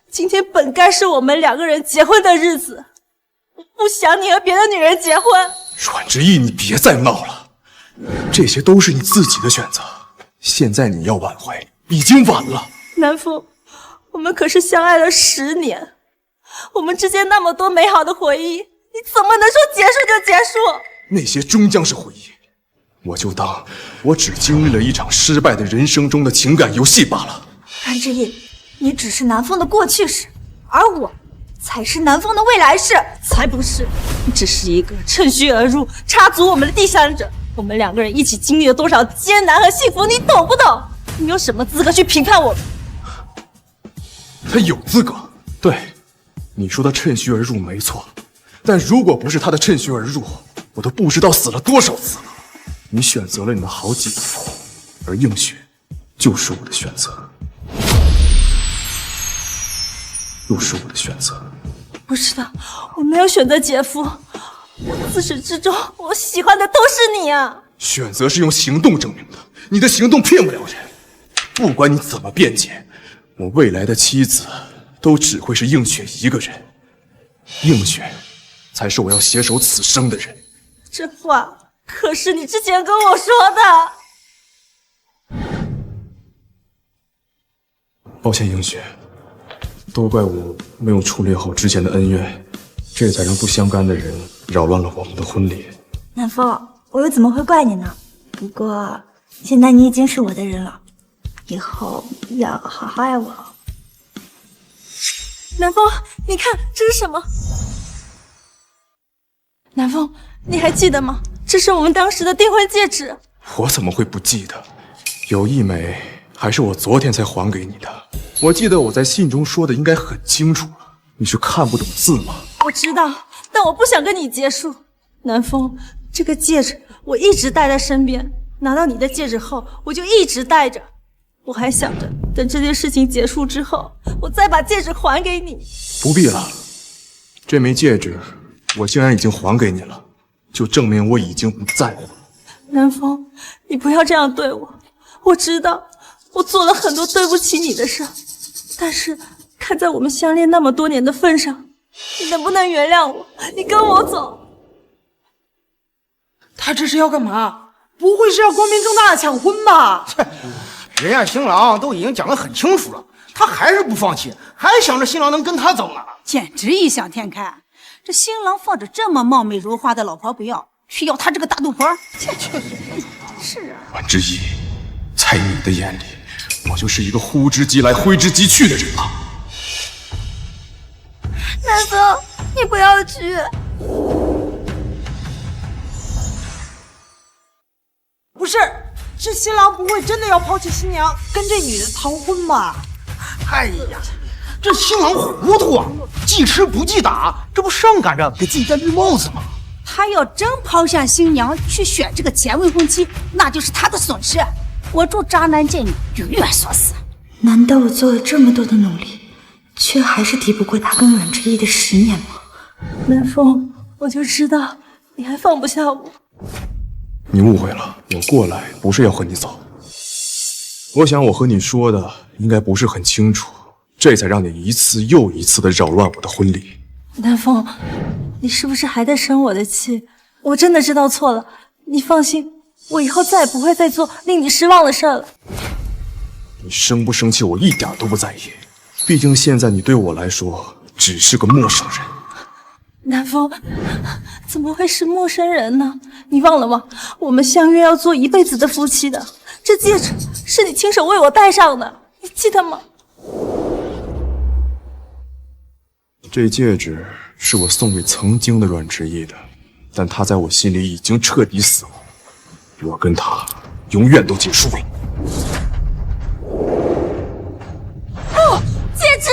今天本该是我们2个人结婚的日子，我不想你和别的女人结婚。阮之意，你别再闹了，这些都是你自己的选择，现在你要挽回已经晚了。南风，我们可是相爱了10年，我们之间那么多美好的回忆，你怎么能说结束就结束？那些终将是回忆，我就当我只经历了一场失败的人生中的情感游戏罢了。阮之意，你只是南风的过去式，而我才是南风的未来式。才不是，你只是一个趁虚而入、插足我们的第三者。我们2个人一起经历了多少艰难和幸福，你懂不懂？你有什么资格去评判我们？他有资格。对，你说他趁虚而入没错，但如果不是他的趁虚而入，我都不知道死了多少次了。你选择了你的好姐夫，而映雪就是我的选择，又是我的选择。不知道，我没有选择姐夫，我自始至终我喜欢的都是你啊！选择是用行动证明的，你的行动骗不了人。不管你怎么辩解，我未来的妻子都只会是映雪一个人，映雪才是我要携手此生的人。这话可是你之前跟我说的。抱歉，映雪，都怪我没有处理好之前的恩怨，这才让不相干的人扰乱了我们的婚礼。南风，我又怎么会怪你呢？不过现在你已经是我的人了，以后要好好爱我。南风，你看这是什么？南风，你还记得吗？这是我们当时的订婚戒指。我怎么会不记得？有一枚还是我昨天才还给你的。我记得我在信中说的应该很清楚了，你是看不懂字吗？我知道，但我不想跟你结束。南风，这个戒指我一直戴在身边，拿到你的戒指后，我就一直戴着。我还想着等这件事情结束之后，我再把戒指还给你。不必了，这枚戒指我既然已经还给你了，就证明我已经不在乎了。南风，你不要这样对我。我知道我做了很多对不起你的事，但是看在我们相恋那么多年的份上，你能不能原谅我？你跟我走。他这是要干嘛？不会是要光明正大的抢婚吧？人家新郎都已经讲得很清楚了，他还是不放弃，还想着新郎能跟他走呢，简直异想天开。这新郎放着这么貌美如花的老婆不要，却要他这个大肚婆，是啊。阮之一，在你的眼里，我就是一个呼之即来挥之即去的人啊。南风，你不要去。不是，这新郎不会真的要抛弃新娘，跟这女的逃婚吧？哎呀，这新郎糊涂啊，记吃不记打，这不上赶着给自己戴绿帽子吗？他要真抛下新娘去选这个前未婚妻，那就是他的损失。我祝渣男贱女永远锁死。难道我做了这么多的努力，却还是敌不过他跟阮之一的10年吗？南风，我就知道你还放不下我。你误会了，我过来不是要和你走。我想我和你说的应该不是很清楚，这才让你一次又一次的扰乱我的婚礼。南风，你是不是还在生我的气？我真的知道错了，你放心，我以后再也不会再做令你失望的事了。你生不生气我一点都不在意，毕竟现在你对我来说只是个陌生人。南风，怎么会是陌生人呢？你忘了吗？我们相约要做一辈子的夫妻的，这戒指是你亲手为我戴上的，你记得吗？这戒指是我送给曾经的阮之一的，但他在我心里已经彻底死了，我跟他永远都结束了。哦，戒指！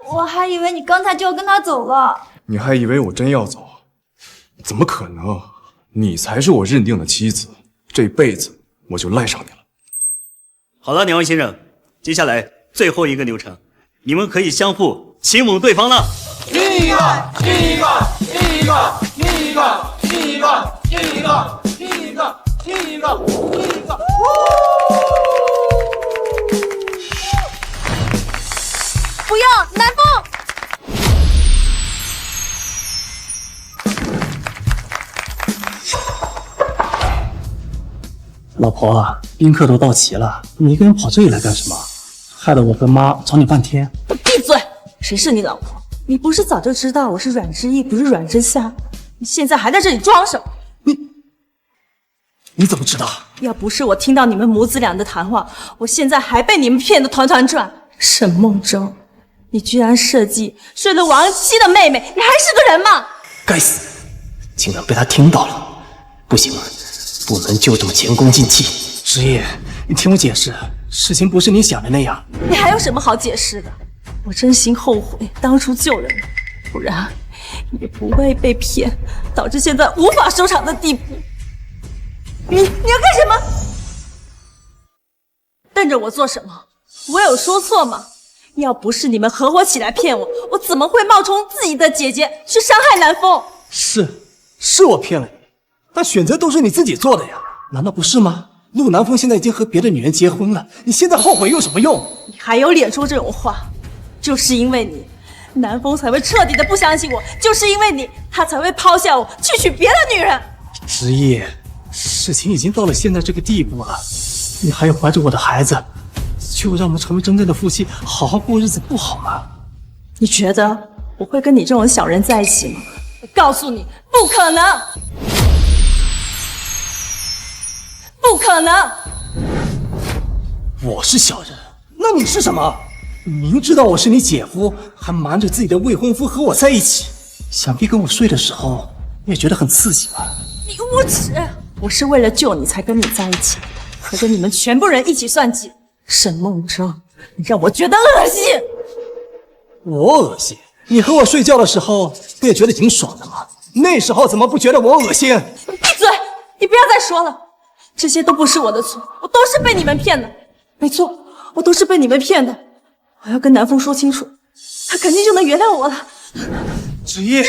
我还以为你刚才就要跟他走了。你还以为我真要走？怎么可能？你才是我认定的妻子，这辈子我就赖上你了。好了，两位先生，接下来最后一个流程，你们可以相互亲吻对方了。亲一个，亲一个，亲一个，亲一个，亲一个，亲一个，亲一个，亲一个，亲一个。不要，南风！老婆，宾客都到齐了，你一个人跑这里来干什么？害得我跟妈找你半天。闭嘴！谁是你老婆？你不是早就知道我是阮之意，不是阮之夏？你现在还在这里装什么？你怎么知道？要不是我听到你们母子俩的谈话，我现在还被你们骗得团团转。沈梦舟，你居然设计睡了亡妻的妹妹，你还是个人吗？该死，竟然被他听到了！不行，不能就这么前功尽弃。职业，你听我解释，事情不是你想的那样。你还有什么好解释的？我真心后悔当初救人，不然也不会被骗，导致现在无法收场的地步。你要干什么？瞪着我做什么？我有说错吗？要不是你们合伙起来骗我，我怎么会冒充自己的姐姐去伤害南风？是我骗了你，但选择都是你自己做的呀，难道不是吗？陆南风现在已经和别的女人结婚了，你现在后悔有什么用？你还有脸说这种话？就是因为你，南风才会彻底的不相信我，就是因为你，他才会抛下我去娶别的女人。职业，事情已经到了现在这个地步了，你还要怀着我的孩子，就让我们成为真正的夫妻，好好过日子不好吗？你觉得我会跟你这种小人在一起吗？我告诉你，不可能，不可能！我是小人，那你是什么？明知道我是你姐夫，还瞒着自己的未婚夫和我在一起，想必跟我睡的时候你也觉得很刺激吧？你无耻！我是为了救你才跟你在一起，和着你们全部人一起算计。沈梦舟，你让我觉得恶心。我恶心？你和我睡觉的时候不也觉得挺爽的吗？那时候怎么不觉得我恶心？闭嘴！你不要再说了，这些都不是我的错，我都是被你们骗的。没错，我都是被你们骗的。我要跟南风说清楚，他肯定就能原谅我了。职业，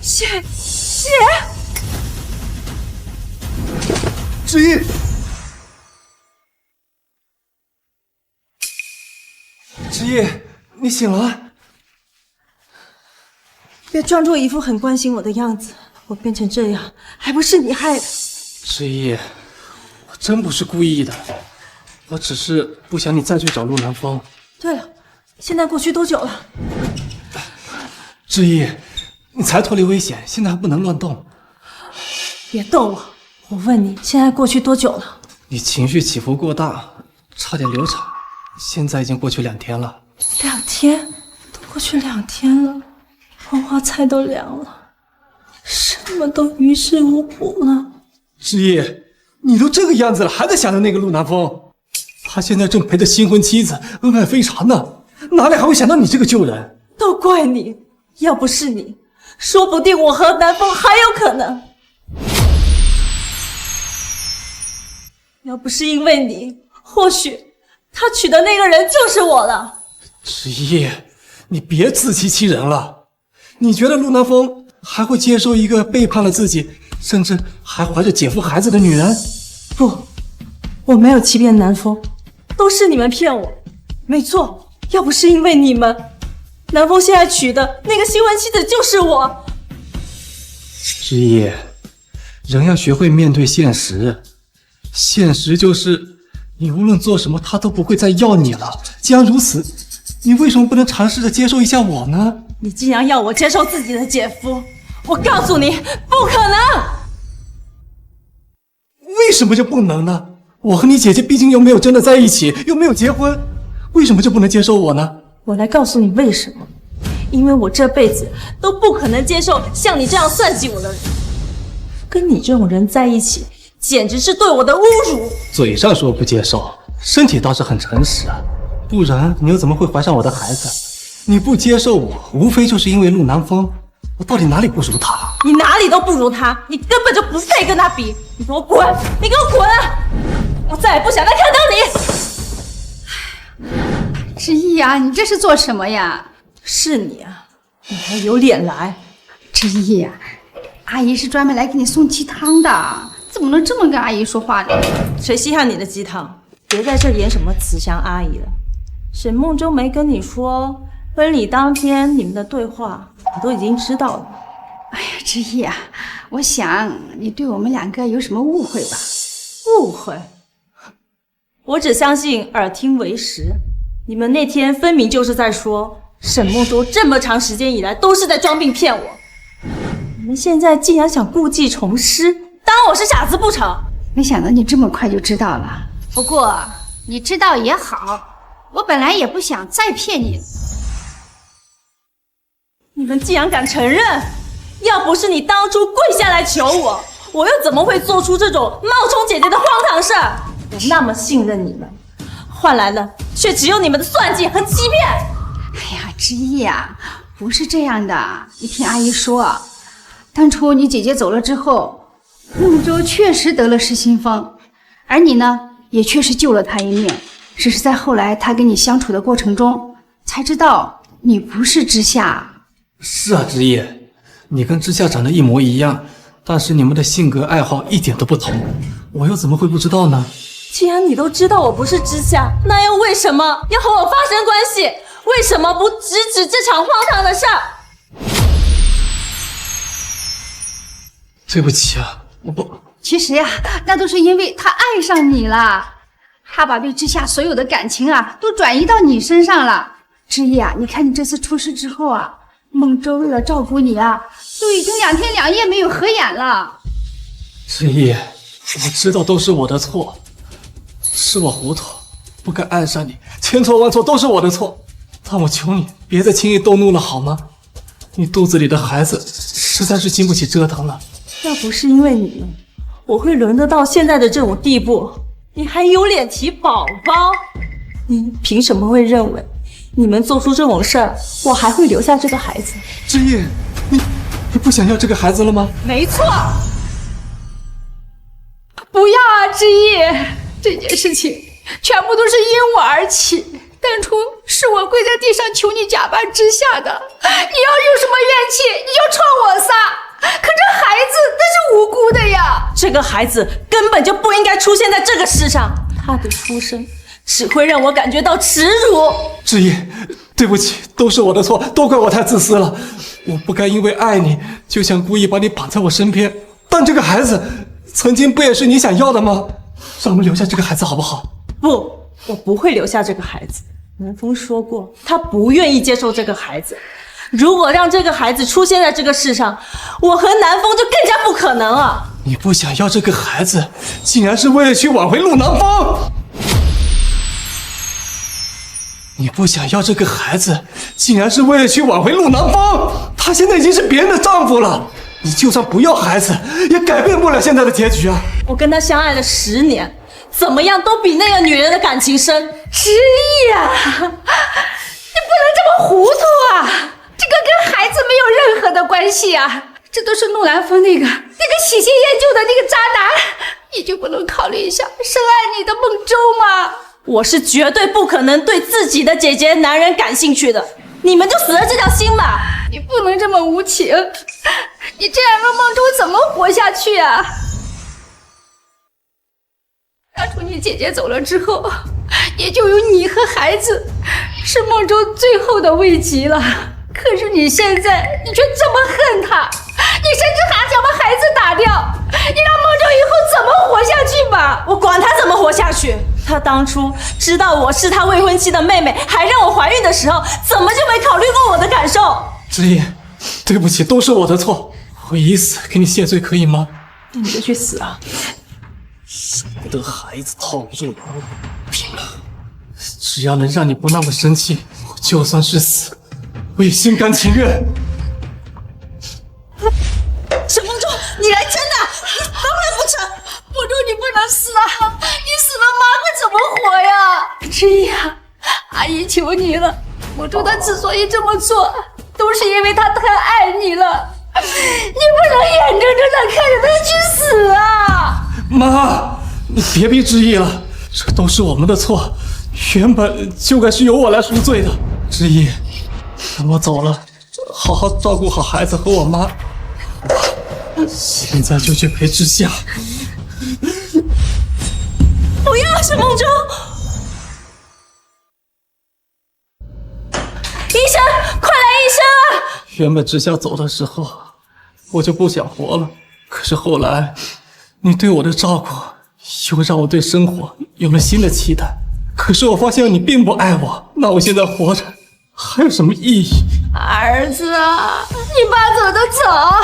姐，职业，职业，你醒了？别装出一副很关心我的样子，我变成这样还不是你害的。职业，我真不是故意的，我只是不想你再去找陆南风。对了，现在过去多久了？职业，你才脱离危险，现在还不能乱动。别逗我，我问你，现在过去多久了？你情绪起伏过大，差点流产，现在已经过去2天了。2天？都过去2天了，黄花菜都凉了，什么都于事无补了。职业，你都这个样子了，还在想着那个陆南风？他现在正陪着新婚妻子恩爱非常呢，哪里还会想到你这个旧人？都怪你，要不是你，说不定我和南风还有可能。要不是因为你，或许他娶的那个人就是我了。职业，你别自欺欺人了。你觉得陆南风还会接受一个背叛了自己，甚至还怀着姐夫孩子的女人？不，我没有欺骗南风，都是你们骗我。没错，要不是因为你们，南风现在娶的那个新婚妻子就是我。职业，人要学会面对现实，现实就是你无论做什么他都不会再要你了。既然如此，你为什么不能尝试着接受一下我呢？你既然要我接受自己的姐夫，我告诉你，不可能。为什么就不能呢？我和你姐姐毕竟又没有真的在一起，又没有结婚，为什么就不能接受我呢？我来告诉你为什么。因为我这辈子都不可能接受像你这样算计我的人，跟你这种人在一起，简直是对我的侮辱。嘴上说不接受，身体倒是很诚实啊，不然你又怎么会怀上我的孩子？你不接受我，无非就是因为陆南风，我到底哪里不如他？你哪里都不如他，你根本就不配跟他比。你给我滚！你给我滚！我再也不想再看到你。志毅啊，你这是做什么呀？是你啊，你还有脸来？志毅啊，阿姨是专门来给你送鸡汤的，怎么能这么跟阿姨说话呢？谁稀罕你的鸡汤？别在这演什么慈祥阿姨了。沈梦舟没跟你说，婚礼当天你们的对话，我都已经知道了。哎呀，志毅啊，我想你对我们2个有什么误会吧？误会？我只相信耳听为实。你们那天分明就是在说沈梦舟这么长时间以来都是在装病骗我，你们现在竟然想故技重施，当我是傻子不成？没想到你这么快就知道了。不过你知道也好，我本来也不想再骗你了。你们竟然敢承认！要不是你当初跪下来求我，我又怎么会做出这种冒充姐姐的荒唐事？我那么信任你们，换来的却只有你们的算计和欺骗。哎呀，之意啊，不是这样的。你听阿姨说，当初你姐姐走了之后，孟州确实得了失心疯，而你呢，也确实救了她一命。只是在后来她跟你相处的过程中，才知道你不是之夏。是啊，之意，你跟之夏长得一模一样，但是你们的性格爱好一点都不同，我又怎么会不知道呢？既然你都知道我不是之夏，那又为什么要和我发生关系？为什么不直指这场荒唐的事儿？对不起啊，我不……其实呀，那都是因为他爱上你了，他把对之夏所有的感情啊，都转移到你身上了。之意啊，你看你这次出事之后啊，孟州为了照顾你啊，都已经2天2夜没有合眼了。之意，我知道都是我的错，是我糊涂，不该爱上你，千错万错都是我的错。但我求你，别再轻易动怒了好吗？你肚子里的孩子实在是经不起折腾了。要不是因为你们，我会沦得到现在的这种地步。你还有脸提宝宝？你凭什么会认为你们做出这种事儿，我还会留下这个孩子？之意，你不想要这个孩子了吗？没错。不要啊，之意，这件事情全部都是因我而起。当初是我跪在地上求你假扮之夏的，你要有什么怨气，你就冲我撒。可这孩子那是无辜的呀，这个孩子根本就不应该出现在这个世上，他的出生只会让我感觉到耻辱。之意，对不起，都是我的错，都怪我太自私了。我不该因为爱你，就想故意把你绑在我身边。但这个孩子，曾经不也是你想要的吗？让我们留下这个孩子好不好？不，我不会留下这个孩子。南风说过，他不愿意接受这个孩子。如果让这个孩子出现在这个世上，我和南风就更加不可能了。你不想要这个孩子，竟然是为了去挽回陆南风。你不想要这个孩子，竟然是为了去挽回陆南风。他现在已经是别人的丈夫了，你就算不要孩子，也改变不了现在的结局啊！我跟他相爱了10年，怎么样都比那个女人的感情深。之意啊，你不能这么糊涂啊！这个跟孩子没有任何的关系啊！这都是陆南风那个喜新厌旧的那个渣男，你就不能考虑一下深爱你的孟州吗？我是绝对不可能对自己的姐姐男人感兴趣的，你们就死了这条心吧！你不能这么无情，你这样让孟州怎么活下去啊？当初你姐姐走了之后，也就有你和孩子，是孟州最后的慰藉了。可是你现在，你却这么恨他，你甚至还想把孩子打掉，你让孟州以后怎么活下去吧？我管他怎么活下去！他当初知道我是他未婚妻的妹妹，还让我怀孕的时候，怎么就没考虑过我的感受？之意，对不起，都是我的错，我以死给你谢罪，可以吗？那你就去死啊！舍不得孩子套住了，拼了！只要能让你不那么生气，我就算是死，我也心甘情愿。沈梦舟，你来真的，你当然不成！梦舟，你不能死啊！你死了，妈会怎么活呀？之意啊，阿姨求你了，梦舟她之所以这么做，都是因为她太爱你了，你不能眼睁睁的看着她去死啊！妈，你别逼之意了，这都是我们的错，原本就该是由我来赎罪的。之意，等我走了，好好照顾好孩子和我妈。现在就去陪之夏。不要，沈梦舟！医生，快来医生啊！原本之夏走的时候，我就不想活了。可是后来，你对我的照顾，又让我对生活有了新的期待。可是我发现你并不爱我，那我现在活着还有什么意义？儿子啊，你爸走的早，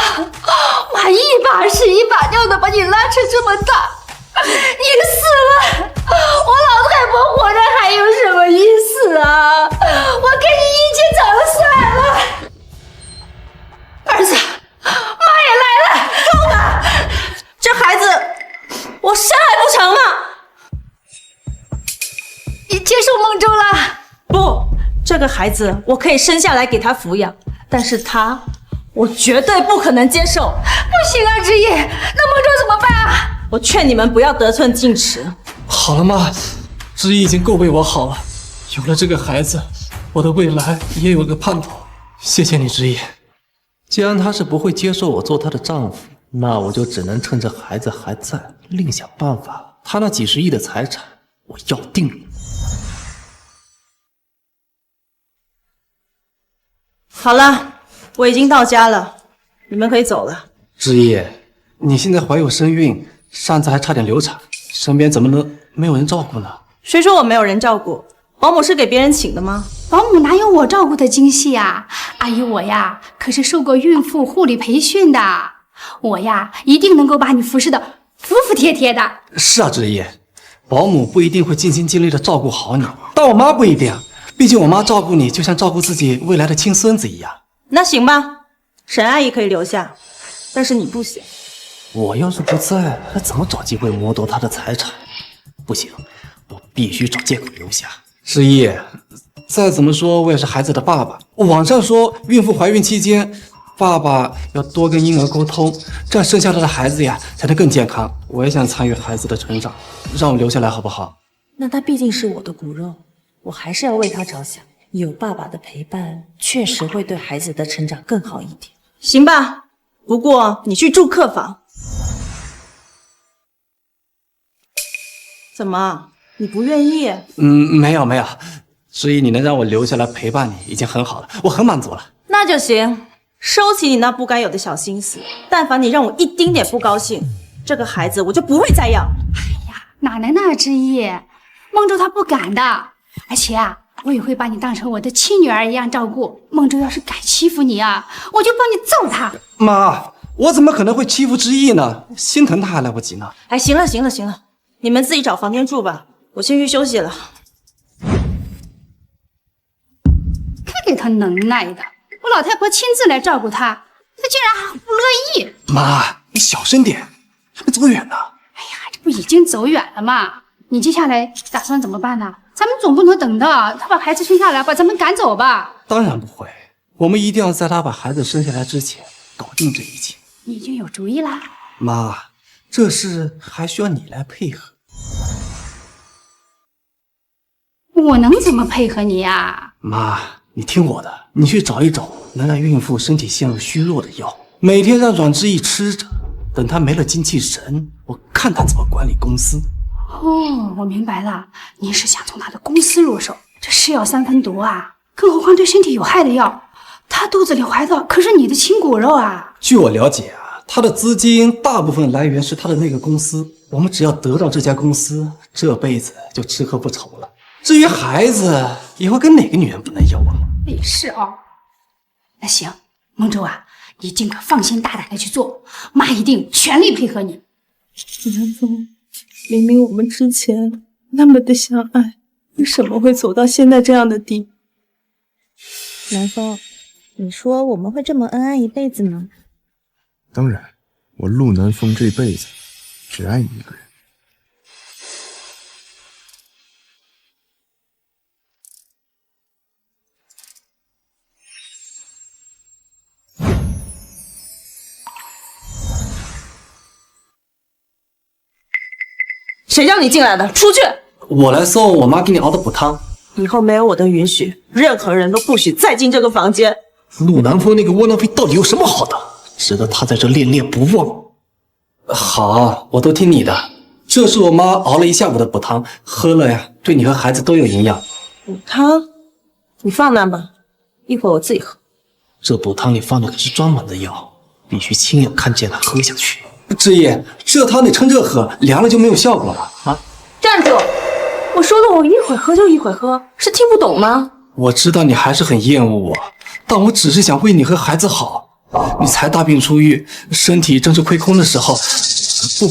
妈一把屎一把尿的把你拉成这么大，你死了，我老太婆活着还有什么意思啊？我跟你一起走了算了。儿子，妈也来了，够了！这孩子我生还不成吗？你接受孟州了？不，这个孩子我可以生下来给他抚养，但是我绝对不可能接受。不行啊，之意，那孟州怎么办啊？我劝你们不要得寸进尺。好了妈，知意已经够为我好了，有了这个孩子，我的未来也有了个盼头。谢谢你，知意。既然她是不会接受我做她的丈夫，那我就只能趁着孩子还在，另想办法。她那几十亿的财产，我要定了。好了，我已经到家了，你们可以走了。知意，你现在怀有身孕，上次还差点流产，身边怎么能没有人照顾呢？谁说我没有人照顾？保姆是给别人请的吗？保姆哪有我照顾的精细啊？阿姨我呀，可是受过孕妇护理培训的，我呀一定能够把你服侍的服服帖帖的。是啊，知意，保姆不一定会尽心尽力的照顾好你，但我妈不一定，毕竟我妈照顾你就像照顾自己未来的亲孙子一样。那行吧，沈阿姨可以留下，但是你不行。我要是不在，还怎么找机会剥夺她的财产？不行，我必须找借口留下。知意，再怎么说我也是孩子的爸爸。网上说孕妇怀孕期间，爸爸要多跟婴儿沟通，这样生下来的孩子呀才能更健康。我也想参与孩子的成长，让我留下来好不好？那他毕竟是我的骨肉，我还是要为他着想。有爸爸的陪伴，确实会对孩子的成长更好一点。行吧，不过你去住客房。怎么，你不愿意？没有，知意，你能让我留下来陪伴你已经很好了，我很满足了。那就行，收起你那不该有的小心思。但凡你让我一丁点不高兴，这个孩子我就不会再要。哎呀，哪能呢，知意，孟州他不敢的，而且啊，我也会把你当成我的亲女儿一样照顾。孟州要是敢欺负你啊，我就帮你揍他。妈，我怎么可能会欺负知意呢？心疼他还来不及呢。哎，行了，你们自己找房间住吧，我先去休息了。可给他能耐的，我老太婆亲自来照顾他，他竟然还不乐意。妈，你小声点，还没走远呢。哎呀，这不已经走远了吗？你接下来打算怎么办呢？咱们总不能等到他把孩子生下来把咱们赶走吧？当然不会，我们一定要在他把孩子生下来之前搞定这一切。你已经有主意啦？妈，这事还需要你来配合。我能怎么配合你呀？妈，你听我的，你去找一种能让孕妇身体陷入虚弱的药，每天让阮之意吃着，等她没了精气神，我看她怎么管理公司。哦，我明白了，您是想从他的公司入手，这是药三分毒啊，更何况对身体有害的药，他肚子里怀的可是你的亲骨肉啊。据我了解啊，他的资金大部分来源是他的那个公司，我们只要得到这家公司，这辈子就吃喝不愁了。至于孩子，以后跟哪个女人不能有啊？也是哦。那行，孟州啊，你尽可放心大胆的去做，妈一定全力配合你。南风，明明我们之前那么的相爱，为什么会走到现在这样的地步？南风，你说我们会这么恩爱一辈子吗？当然，我陆南风这辈子只爱你一个人。谁叫你进来的？出去！我来送我妈给你熬的补汤。以后没有我的允许，任何人都不许再进这个房间。陆南风那个窝囊废到底有什么好的，值得他在这恋恋不忘？好，我都听你的。这是我妈熬了一下午的补汤，喝了呀，对你和孩子都有营养。补汤，你放那吧，一会儿我自己喝。这补汤里放的可是专门的药，必须亲眼看见它喝下去。知意，这汤得趁热喝，凉了就没有效果了啊！站住！我说了，我一会儿喝就一会儿喝，是听不懂吗？我知道你还是很厌恶我，但我只是想为你和孩子好。你才大病初愈，身体正是亏空的时候，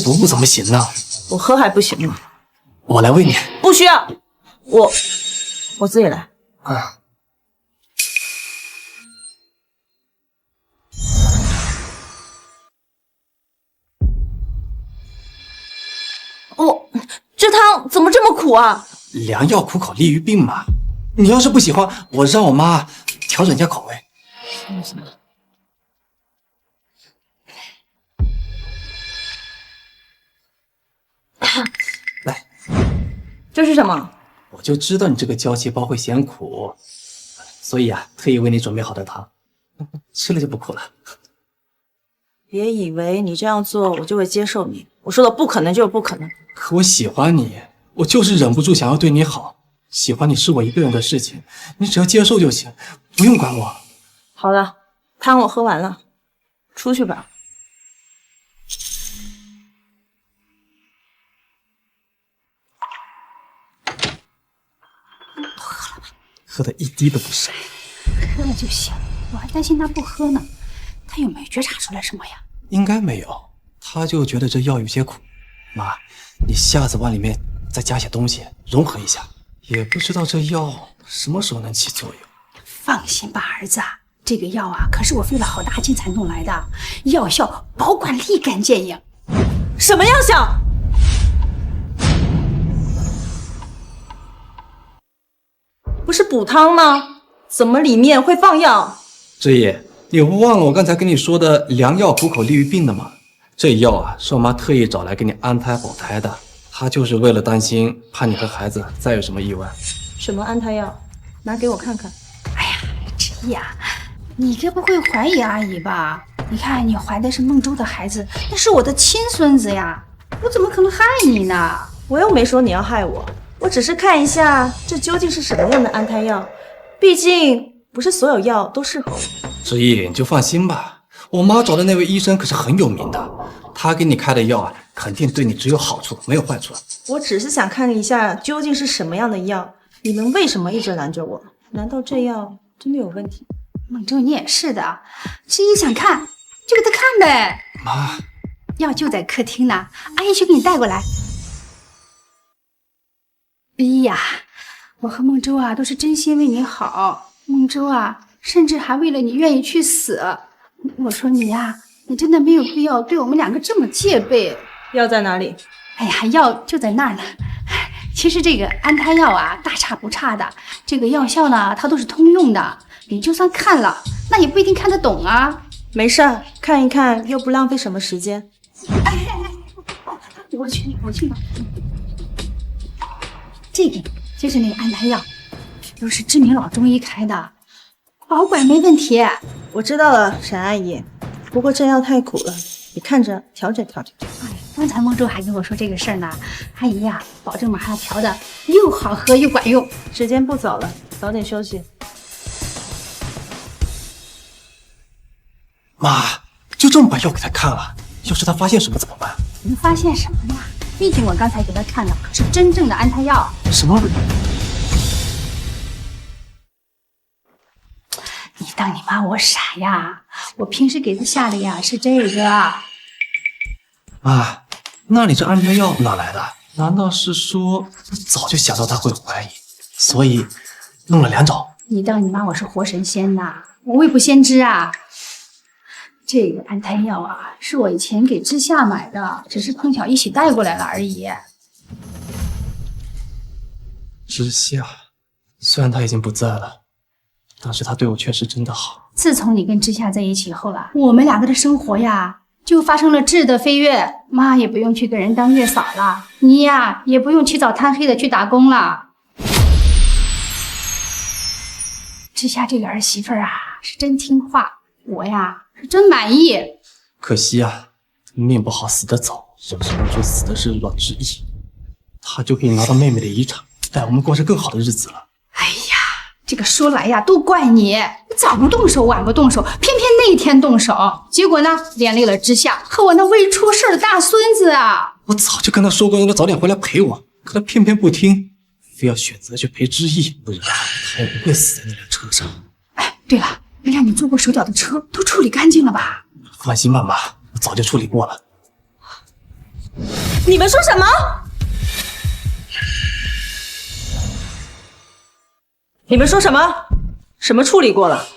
不怎么行呢？我喝还不行吗？我来喂你。不需要，我自己来。啊。这汤怎么这么苦啊？良药苦口利于病嘛。你要是不喜欢，我让我妈调整一下口味。来，这是什么？我就知道你这个娇气包会嫌苦，所以啊，特意为你准备好的汤，吃了就不苦了。别以为你这样做我就会接受你，我说的不可能就是不可能。可我喜欢你，我就是忍不住想要对你好。喜欢你是我一个人的事情，你只要接受就行，不用管我。好了，汤我喝完了，出去吧。喝的一滴都不剩。喝了就行，我还担心他不喝呢。他有没有觉察出来什么呀？应该没有，他就觉得这药有些苦。妈，你下次往里面再加些东西，融合一下。也不知道这药什么时候能起作用。放心吧，儿子，这个药啊，可是我费了好大劲才弄来的，药效保管立竿见影。什么药效？不是补汤吗？怎么里面会放药？志毅，你不忘了我刚才跟你说的良药苦口利于病的吗？这药啊，是我妈特意找来给你安胎保胎的。他就是为了担心，怕你和孩子再有什么意外。什么安胎药？拿给我看看。哎呀，志毅啊，你该不会怀疑阿姨吧？你看，你怀的是孟州的孩子，那是我的亲孙子呀，我怎么可能害你呢？我又没说你要害我，我只是看一下这究竟是什么样的安胎药，毕竟不是所有药都适合我。志毅，你就放心吧，我妈找的那位医生可是很有名的，他给你开的药啊，肯定对你只有好处，没有坏处。我只是想看一下究竟是什么样的药，你们为什么一直拦着我？难道这药真的有问题？孟州，你也是的，志毅想看就给他看呗。妈，药就在客厅呢，阿姨去给你带过来。哎呀，我和孟州啊都是真心为你好，孟州啊甚至还为了你愿意去死。我说你呀，你真的没有必要对我们两个这么戒备。药在哪里？哎呀，药就在那儿呢。其实这个安胎药啊，大差不差的。这个药效呢，它都是通用的。你就算看了，那也不一定看得懂啊。没事儿，看一看又不浪费什么时间。我去吧。这个就是那个安胎药，都是知名老中医开的，保管没问题。我知道了，沈阿姨。不过这药太苦了，你看着调整调整。刚才孟州还跟我说这个事儿呢，阿姨呀，保证马上调的又好喝又管用。时间不早了，早点休息。妈，就这么把药给他看了，要是他发现什么怎么办？能发现什么呀？毕竟我刚才给他看的可是真正的安胎药。什么？你当你妈我傻呀？我平时给他下的呀是这个。妈，那你这安胎药哪来的？难道是说早就想到他会怀疑，所以弄了2种？你当你妈我是活神仙呐？我未卜先知啊！这个安胎药啊，是我以前给之夏买的，只是碰巧一起带过来了而已。之夏，虽然他已经不在了，但是他对我确实真的好。自从你跟之夏在一起后了，我们两个的生活呀，就发生了质的飞跃。妈也不用去给人当月嫂了，你呀也不用起早贪黑的去打工了。之夏这个儿媳妇啊，是真听话，我呀是真满意。可惜啊，命不好，死得早。要是孟州死的是阮之意，他就可以拿到妹妹的遗产，带我们过着更好的日子了。哎呀，这个说来呀，都怪你，你早不动手，晚不动手，偏偏那天动手，结果呢，连累了之夏和我那未出事的大孙子啊！我早就跟他说过，让他早点回来陪我，可他偏偏不听，非要选择去陪知意，不然他也不会死在那辆车上。哎，对了，那辆你做过手脚的车都处理干净了吧？放心吧，妈，我早就处理过了。你们说什么？你们说什么？什么处理过了？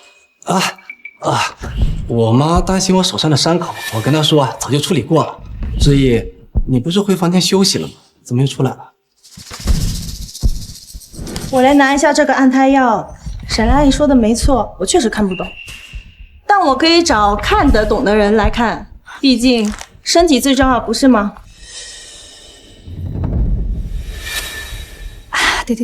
我妈担心我手上的伤口，我跟她说早就处理过了。知意，你不是回房间休息了吗？怎么又出来了？我来拿一下这个安胎药。沈阿姨说的没错，我确实看不懂，但我可以找看得懂的人来看，毕竟身体最重要，不是吗？对，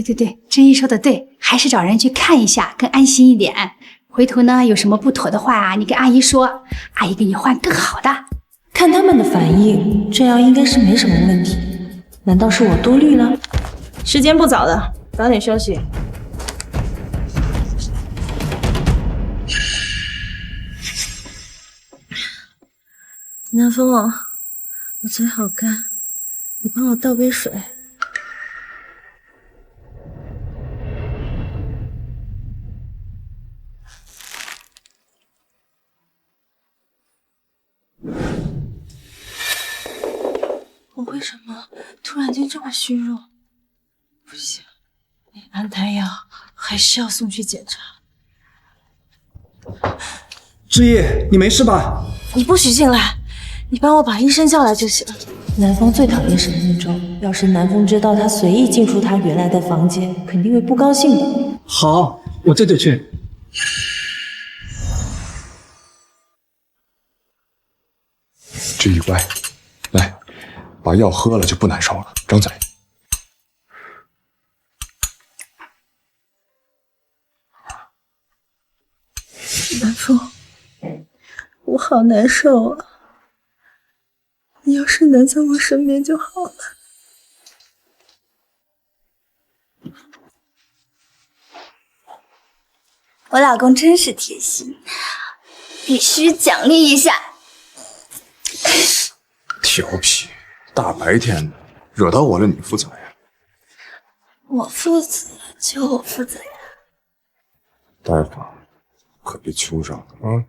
知意说的对，还是找人去看一下更安心一点。回头呢，有什么不妥的话，你跟阿姨说，阿姨给你换更好的。看他们的反应，这样应该是没什么问题。难道是我多虑了？时间不早了，早点休息。南风，我嘴好干，你帮我倒杯水。我为什么突然间这么虚弱？不行，那安胎药还是要送去检查。知意，你没事吧？你不许进来，你帮我把医生叫来就行。南风最讨厌沈梦舟，要是南风知道他随意进出他原来的房间，肯定会不高兴的。好，我这就去。知意乖，来，把药喝了就不难受了，张嘴。南风，我好难受啊！你要是能在我身边就好了。我老公真是贴心，必须奖励一下。调皮，大白天的，惹到我了你负责呀？我负责就我负责呀。大夫，可别求上了啊！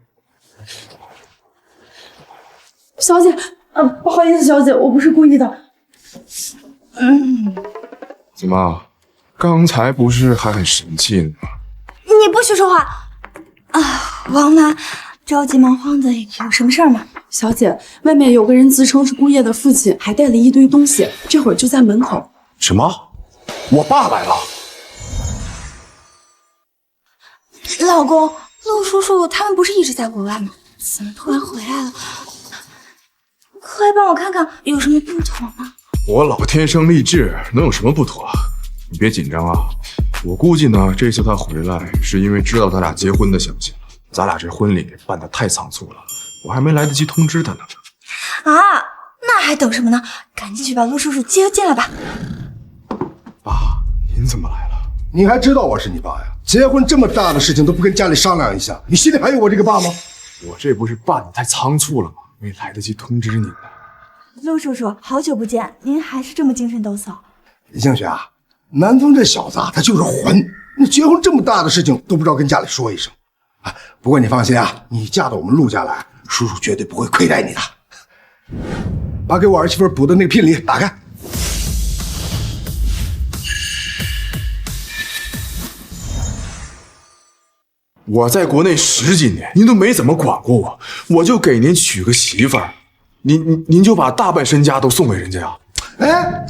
小姐，不好意思，小姐，我不是故意的。怎么，刚才不是还很神气呢吗？你不许说话啊！王妈，着急忙慌的，有什么事儿吗？小姐，外面有个人自称是姑爷的父亲，还带了一堆东西，这会儿就在门口。什么？我爸来了？老公，陆叔叔他们不是一直在国外吗？怎么突然回来了？快帮我看看有什么不妥吗？我老天生丽质，能有什么不妥？你别紧张啊，我估计呢，这次他回来是因为知道咱俩结婚的消息了。咱俩这婚礼办得太仓促了，我还没来得及通知他呢。啊，那还等什么呢？赶紧去把陆叔叔接进来吧。爸，您怎么来了？你还知道我是你爸呀？结婚这么大的事情都不跟家里商量一下，你心里还有我这个爸吗？我这不是办得太仓促了吗？没来得及通知你呢。陆叔叔，好久不见，您还是这么精神抖擞。李静雪啊，南风这小子啊，他就是混。你结婚这么大的事情都不知道跟家里说一声。不过你放心啊，你嫁到我们陆家来，叔叔绝对不会亏待你的。把给我儿媳妇补的那个聘礼打开。我在国内10几年，您都没怎么管过我，我就给您娶个媳妇儿，您就把大半身家都送给人家呀？哎，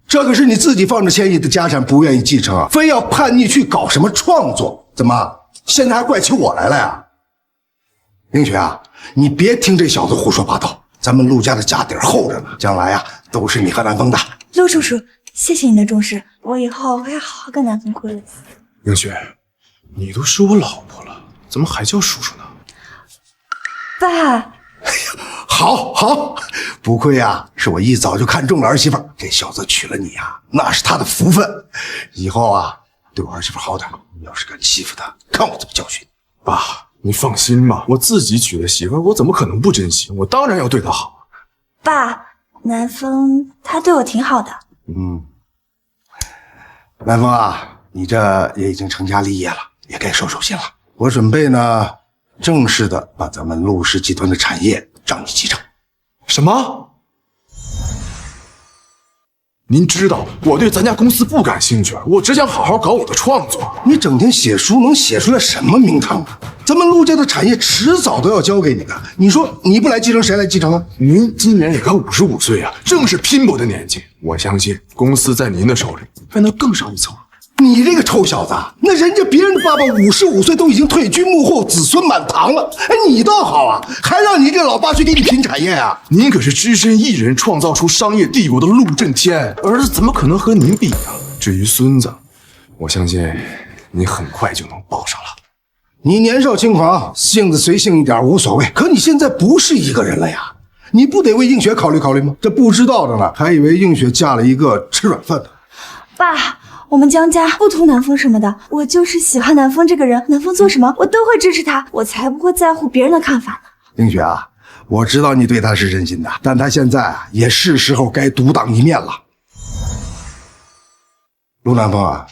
这可是你自己放着千亿的家产不愿意继承啊，非要叛逆去搞什么创作？怎么现在还怪起我来了呀？凌雪啊，你别听这小子胡说八道，咱们陆家的家底儿厚着呢，将来啊都是你和南风的。陆叔叔，谢谢你的重视，我以后会好好跟南风过日子。凌雪，你都是我老婆了，怎么还叫叔叔呢？爸，好，不愧啊，是我一早就看中了儿媳妇，这小子娶了你啊，那是他的福分。以后啊，对我儿媳妇好点，你要是敢欺负她，看我怎么教训你。爸，你放心吧，我自己娶的媳妇，我怎么可能不珍惜？我当然要对她好。爸，南风他对我挺好的。南风啊，你这也已经成家立业了，也该收收心了。我准备呢，正式的把咱们陆氏集团的产业让你继承。什么？您知道我对咱家公司不感兴趣，我只想好好搞我的创作。你整天写书能写出来什么名堂啊？咱们陆家的产业迟早都要交给你的，你说你不来继承，谁来继承啊？您今年也刚55岁啊，正是拼搏的年纪。我相信公司在您的手里还能更上一层。你这个臭小子，那人家别人的爸爸55岁都已经退居幕后，子孙满堂了，哎，你倒好啊，还让你这老爸去给你拼产业啊？您可是只身一人创造出商业帝国的陆震天，儿子怎么可能和您比啊？至于孙子，我相信你很快就能抱上了。你年少轻狂，性子随性一点无所谓，可你现在不是一个人了呀，你不得为映雪考虑考虑吗？这不知道的呢，还以为映雪嫁了一个吃软饭的。爸，我们江家不图南风什么的，我就是喜欢南风这个人，南风做什么我都会支持他，我才不会在乎别人的看法呢。映雪啊，我知道你对他是真心的，但他现在啊也是时候该独当一面了。陆南风啊，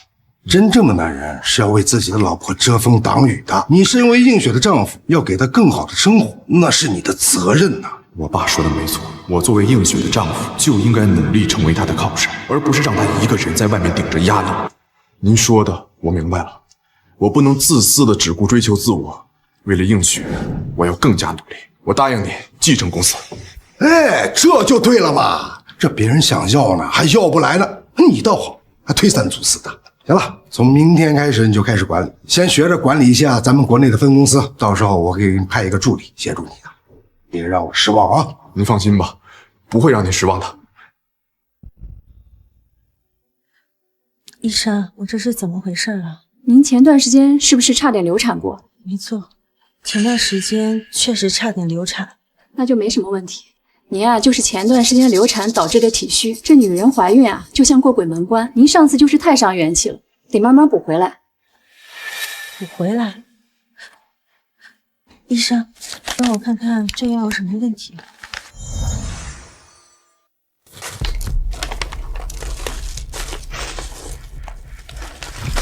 真正的男人是要为自己的老婆遮风挡雨的，你身为映雪的丈夫，要给她更好的生活，那是你的责任呐。我爸说的没错，我作为映雪的丈夫就应该努力成为她的靠山，而不是让她一个人在外面顶着压力。您说的我明白了，我不能自私的只顾追求自我，为了映雪，我要更加努力。我答应你继承公司。哎，这就对了嘛，这别人想要呢还要不来呢，你倒好，还推三阻四的。行了，从明天开始你就开始管理，先学着管理一下咱们国内的分公司，到时候我给你派一个助理协助你的，别让我失望啊！您放心吧，不会让您失望的。医生，我这是怎么回事啊？您前段时间是不是差点流产过？没错，前段时间确实差点流产，那就没什么问题。您啊，就是前段时间流产导致的体虚。这女人怀孕啊，就像过鬼门关，您上次就是太伤元气了，得慢慢补回来。补回来？医生，帮我看看这药有什么问题。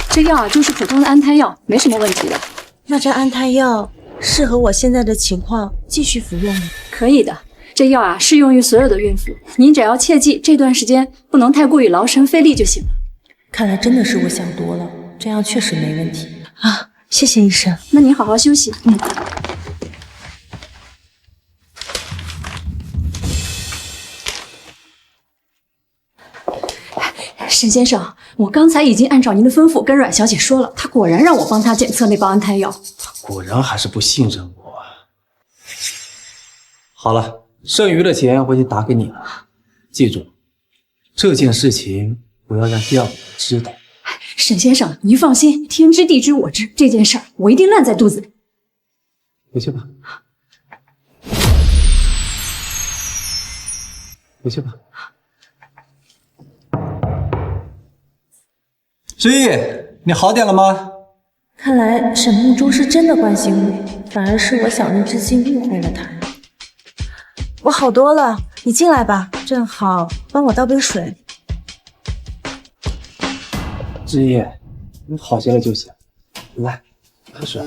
这药啊，就是普通的安胎药，没什么问题的。那这安胎药适合我现在的情况继续服用吗？可以的。这药啊，适用于所有的孕妇，您只要切记这段时间不能太过于劳神费力就行了。看来真的是我想多了，这样确实没问题啊！谢谢医生，那您好好休息。沈先生，我刚才已经按照您的吩咐跟阮小姐说了，她果然让我帮她检测那包安胎药。她果然还是不信任我。好了。剩余的钱我已经打给你了，记住，这件事情不要让第二个人知道。沈先生，您放心，天知地知我知，这件事儿我一定烂在肚子里。回去吧，回去吧。知意，你好点了吗？看来沈梦中是真的关心我，反而是我小人之心误会了他。我好多了，你进来吧，正好帮我倒杯水。知意，你好些了就行。来，喝水。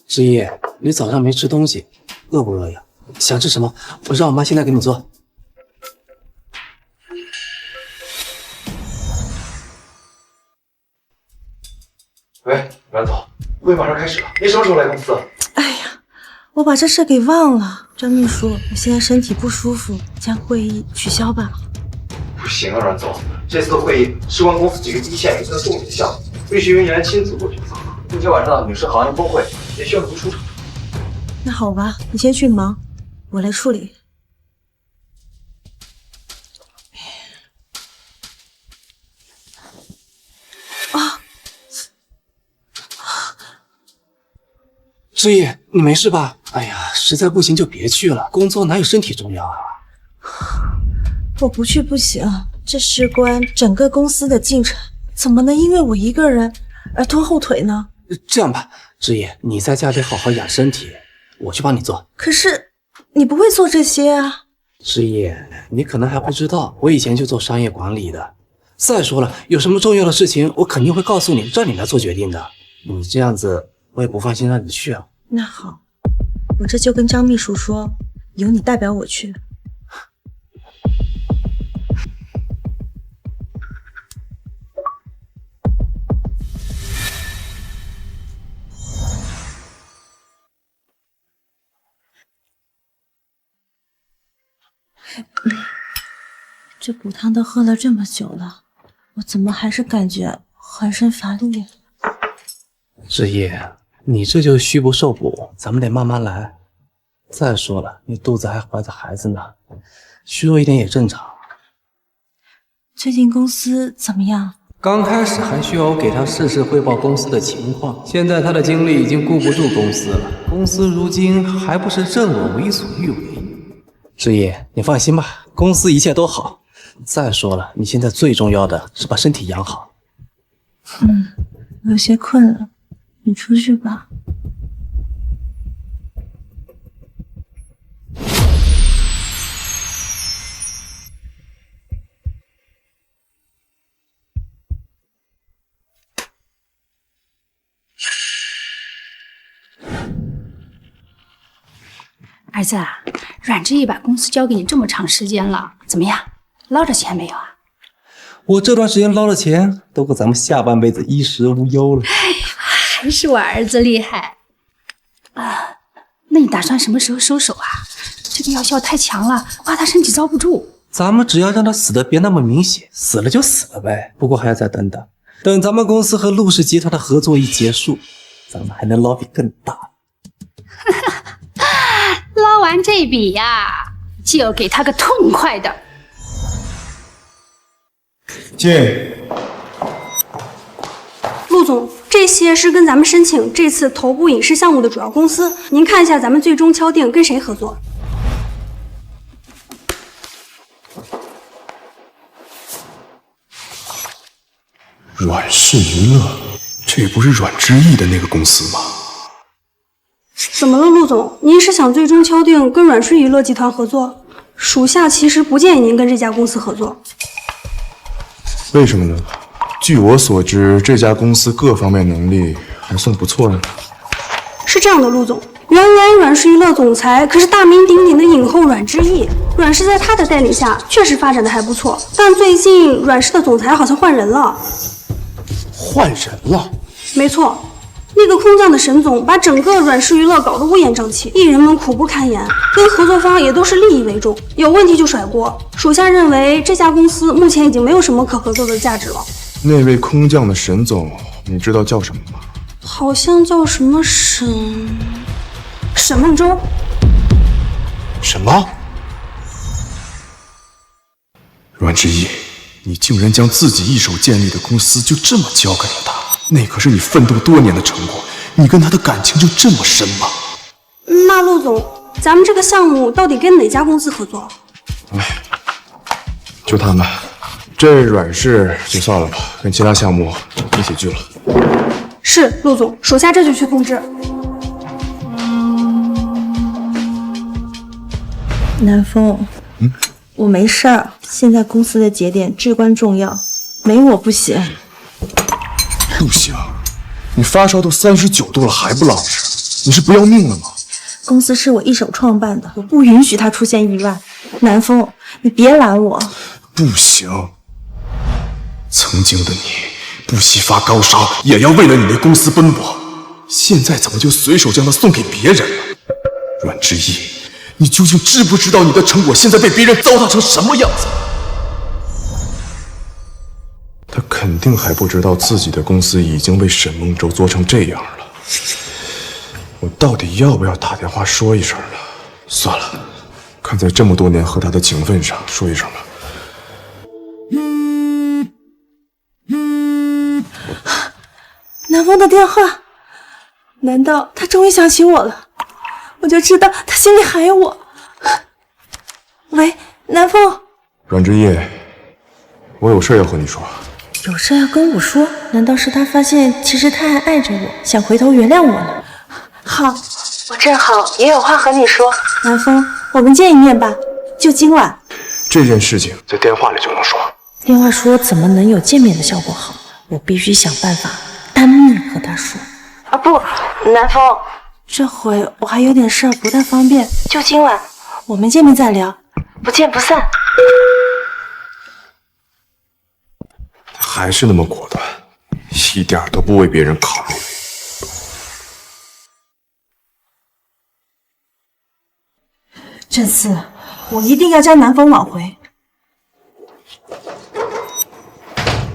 知意，你早上没吃东西，饿不饿呀？想吃什么？我让我妈现在给你做。喂，阮总，会马上开始了，你什么时候来公司？哎呀，我把这事给忘了。张秘书，我现在身体不舒服，将会议取消吧。不行啊，阮总，这次的会议事关公司几个一线有的重点项目，必须由您来亲自做决策。今天晚上的女士行业峰会也需要您出场。那好吧，你先去忙，我来处理。知意，你没事吧？哎呀，实在不行就别去了，工作哪有身体重要啊？我不去不行，这事关整个公司的进程，怎么能因为我一个人而拖后腿呢？这样吧，知意，你在家里好好养身体，我去帮你做。可是你不会做这些啊。志毅，你可能还不知道，我以前就做商业管理的。再说了，有什么重要的事情，我肯定会告诉你，让你来做决定的。你这样子，我也不放心让你去啊。那好，我这就跟张秘书说，由你代表我去。这补汤都喝了这么久了，我怎么还是感觉浑身乏力？志毅，你这就是虚不受补，咱们得慢慢来。再说了，你肚子还怀着孩子呢，虚弱一点也正常。最近公司怎么样？刚开始还需要我给他事事汇报公司的情况，现在他的精力已经顾不住公司了，公司如今还不是任我为所欲为。志毅，你放心吧，公司一切都好。再说了，你现在最重要的是把身体养好。我有些困了，你出去吧。儿子啊，阮志毅把公司交给你这么长时间了，怎么样，捞着钱没有啊？我这段时间捞的钱，都够咱们下半辈子衣食无忧了。还是我儿子厉害啊！那你打算什么时候收手啊？这个药效太强了，怕他身体遭不住。咱们只要让他死的别那么明显，死了就死了呗。不过还要再等等，等咱们公司和陆氏集团的合作一结束，咱们还能捞笔更大。捞完这笔呀，就给他个痛快的。进。陆总，这些是跟咱们申请这次头部影视项目的主要公司，您看一下咱们最终敲定跟谁合作。阮氏娱乐，这不是阮之毅的那个公司吗？怎么了，陆总？您是想最终敲定跟阮氏娱乐集团合作？属下其实不建议您跟这家公司合作。为什么呢？据我所知，这家公司各方面能力还算不错呢。是这样的，陆总，原来阮氏娱乐总裁可是大名鼎鼎的影后阮之毅，阮氏在他的带领下确实发展的还不错，但最近阮氏的总裁好像换人了。换人了？没错。那个空降的沈总把整个阮氏娱乐搞得乌烟瘴气，艺人们苦不堪言，跟合作方也都是利益为重，有问题就甩锅。属下认为这家公司目前已经没有什么可合作的价值了。那位空降的沈总，你知道叫什么吗？好像叫什么沈梦舟。什么？阮之毅，你竟然将自己一手建立的公司就这么交给了他？那可是你奋斗多年的成果，你跟他的感情就这么深吗？那陆总，咱们这个项目到底跟哪家公司合作？就他们，这阮氏就算了吧，跟其他项目一起去了。是，陆总，属下这就去通知。南风，我没事儿，现在公司的节点至关重要，没我不行。不行，你发烧都39度了还不老实，你是不要命了吗？公司是我一手创办的，我不允许它出现意外。南风，你别拦我。不行，曾经的你不惜发高烧也要为了你的公司奔波，现在怎么就随手将它送给别人了？阮之毅，你究竟知不知道你的成果现在被别人糟蹋成什么样子？他肯定还不知道自己的公司已经被沈梦舟做成这样了。我到底要不要打电话说一声呢？算了，看在这么多年和他的情分上，说一声吧。南风的电话，难道他终于想起我了？我就知道他心里还有我。喂，南风。阮之毅，我有事要和你说。有事要跟我说？难道是他发现其实他还爱着我，想回头原谅我了？好，我正好也有话和你说。南风，我们见一面吧，就今晚。这件事情在电话里就能说。电话说怎么能有见面的效果好？我必须想办法当面和他说。啊不，南风，这回我还有点事儿不太方便，就今晚我们见面再聊，不见不散。还是那么果断，一点都不为别人考虑。这次我一定要将南风挽回。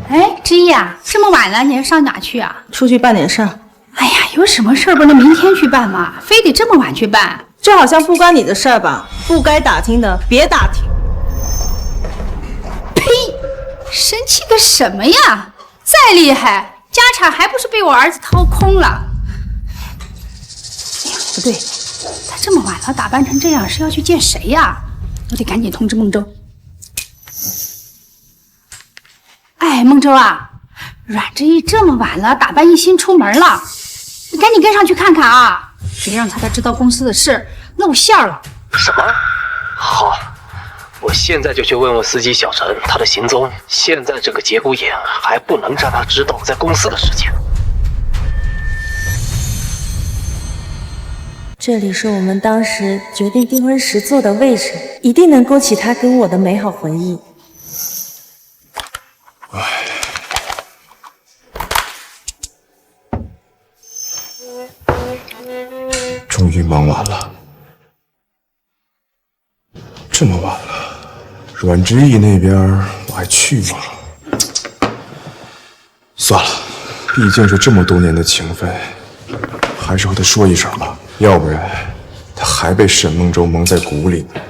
哎，之意啊，这么晚了，你要上哪去啊？出去办点事儿。哎呀，有什么事儿不能明天去办吗？非得这么晚去办？这好像不关你的事儿吧？不该打听的别打听。呸！生气个什么呀？再厉害，家产还不是被我儿子掏空了？哎呀，不对，他这么晚了打扮成这样是要去见谁呀？我得赶紧通知孟周。哎，孟周啊，阮之意这么晚了打扮一新出门了，你赶紧跟上去看看啊，别让他知道公司的事露馅了。什么？好。我现在就去问问司机小陈他的行踪。现在这个节骨眼还不能让他知道我在公司的事情。这里是我们当时决定订婚时坐的位置，一定能勾起他跟我的美好回忆。终于忙完了。这么晚了，阮之意那边我还去吗？算了，毕竟是这么多年的情分，还是和他说一声吧，要不然他还被沈梦舟蒙在鼓里呢。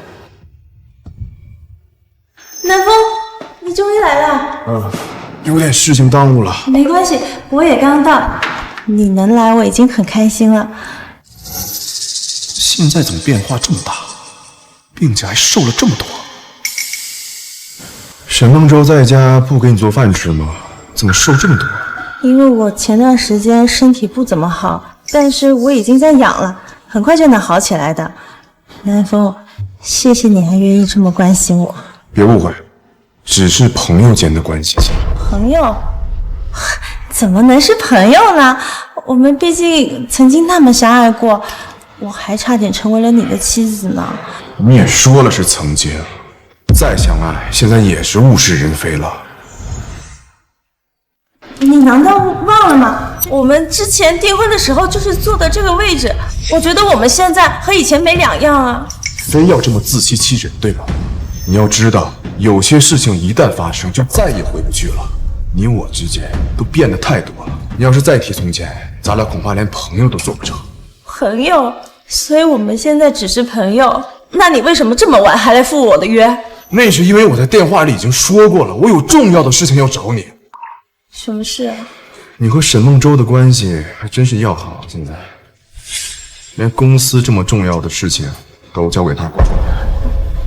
南风，你终于来了。有点事情耽误了。没关系，我也刚到。你能来，我已经很开心了。现在怎么变化这么大，并且还瘦了这么多？沈梦舟在家不给你做饭吃吗？怎么瘦这么多？因为我前段时间身体不怎么好，但是我已经在养了，很快就能好起来的。南风，谢谢你还愿意这么关心我。别误会，只是朋友间的关系。朋友？怎么能是朋友呢？我们毕竟曾经那么相爱过，我还差点成为了你的妻子呢。你也说了是曾经，再相爱，现在也是物是人非了。你难道忘了吗？我们之前订婚的时候就是坐的这个位置，我觉得我们现在和以前没两样啊。非要这么自欺欺人，对吧？你要知道，有些事情一旦发生，就再也回不去了。你我之间都变得太多了，你要是再提从前，咱俩恐怕连朋友都做不成。朋友？所以我们现在只是朋友？那你为什么这么晚还来赴我的约？那是因为我在电话里已经说过了，我有重要的事情要找你。什么事啊？你和沈梦舟的关系还真是要好，现在连公司这么重要的事情都交给他管。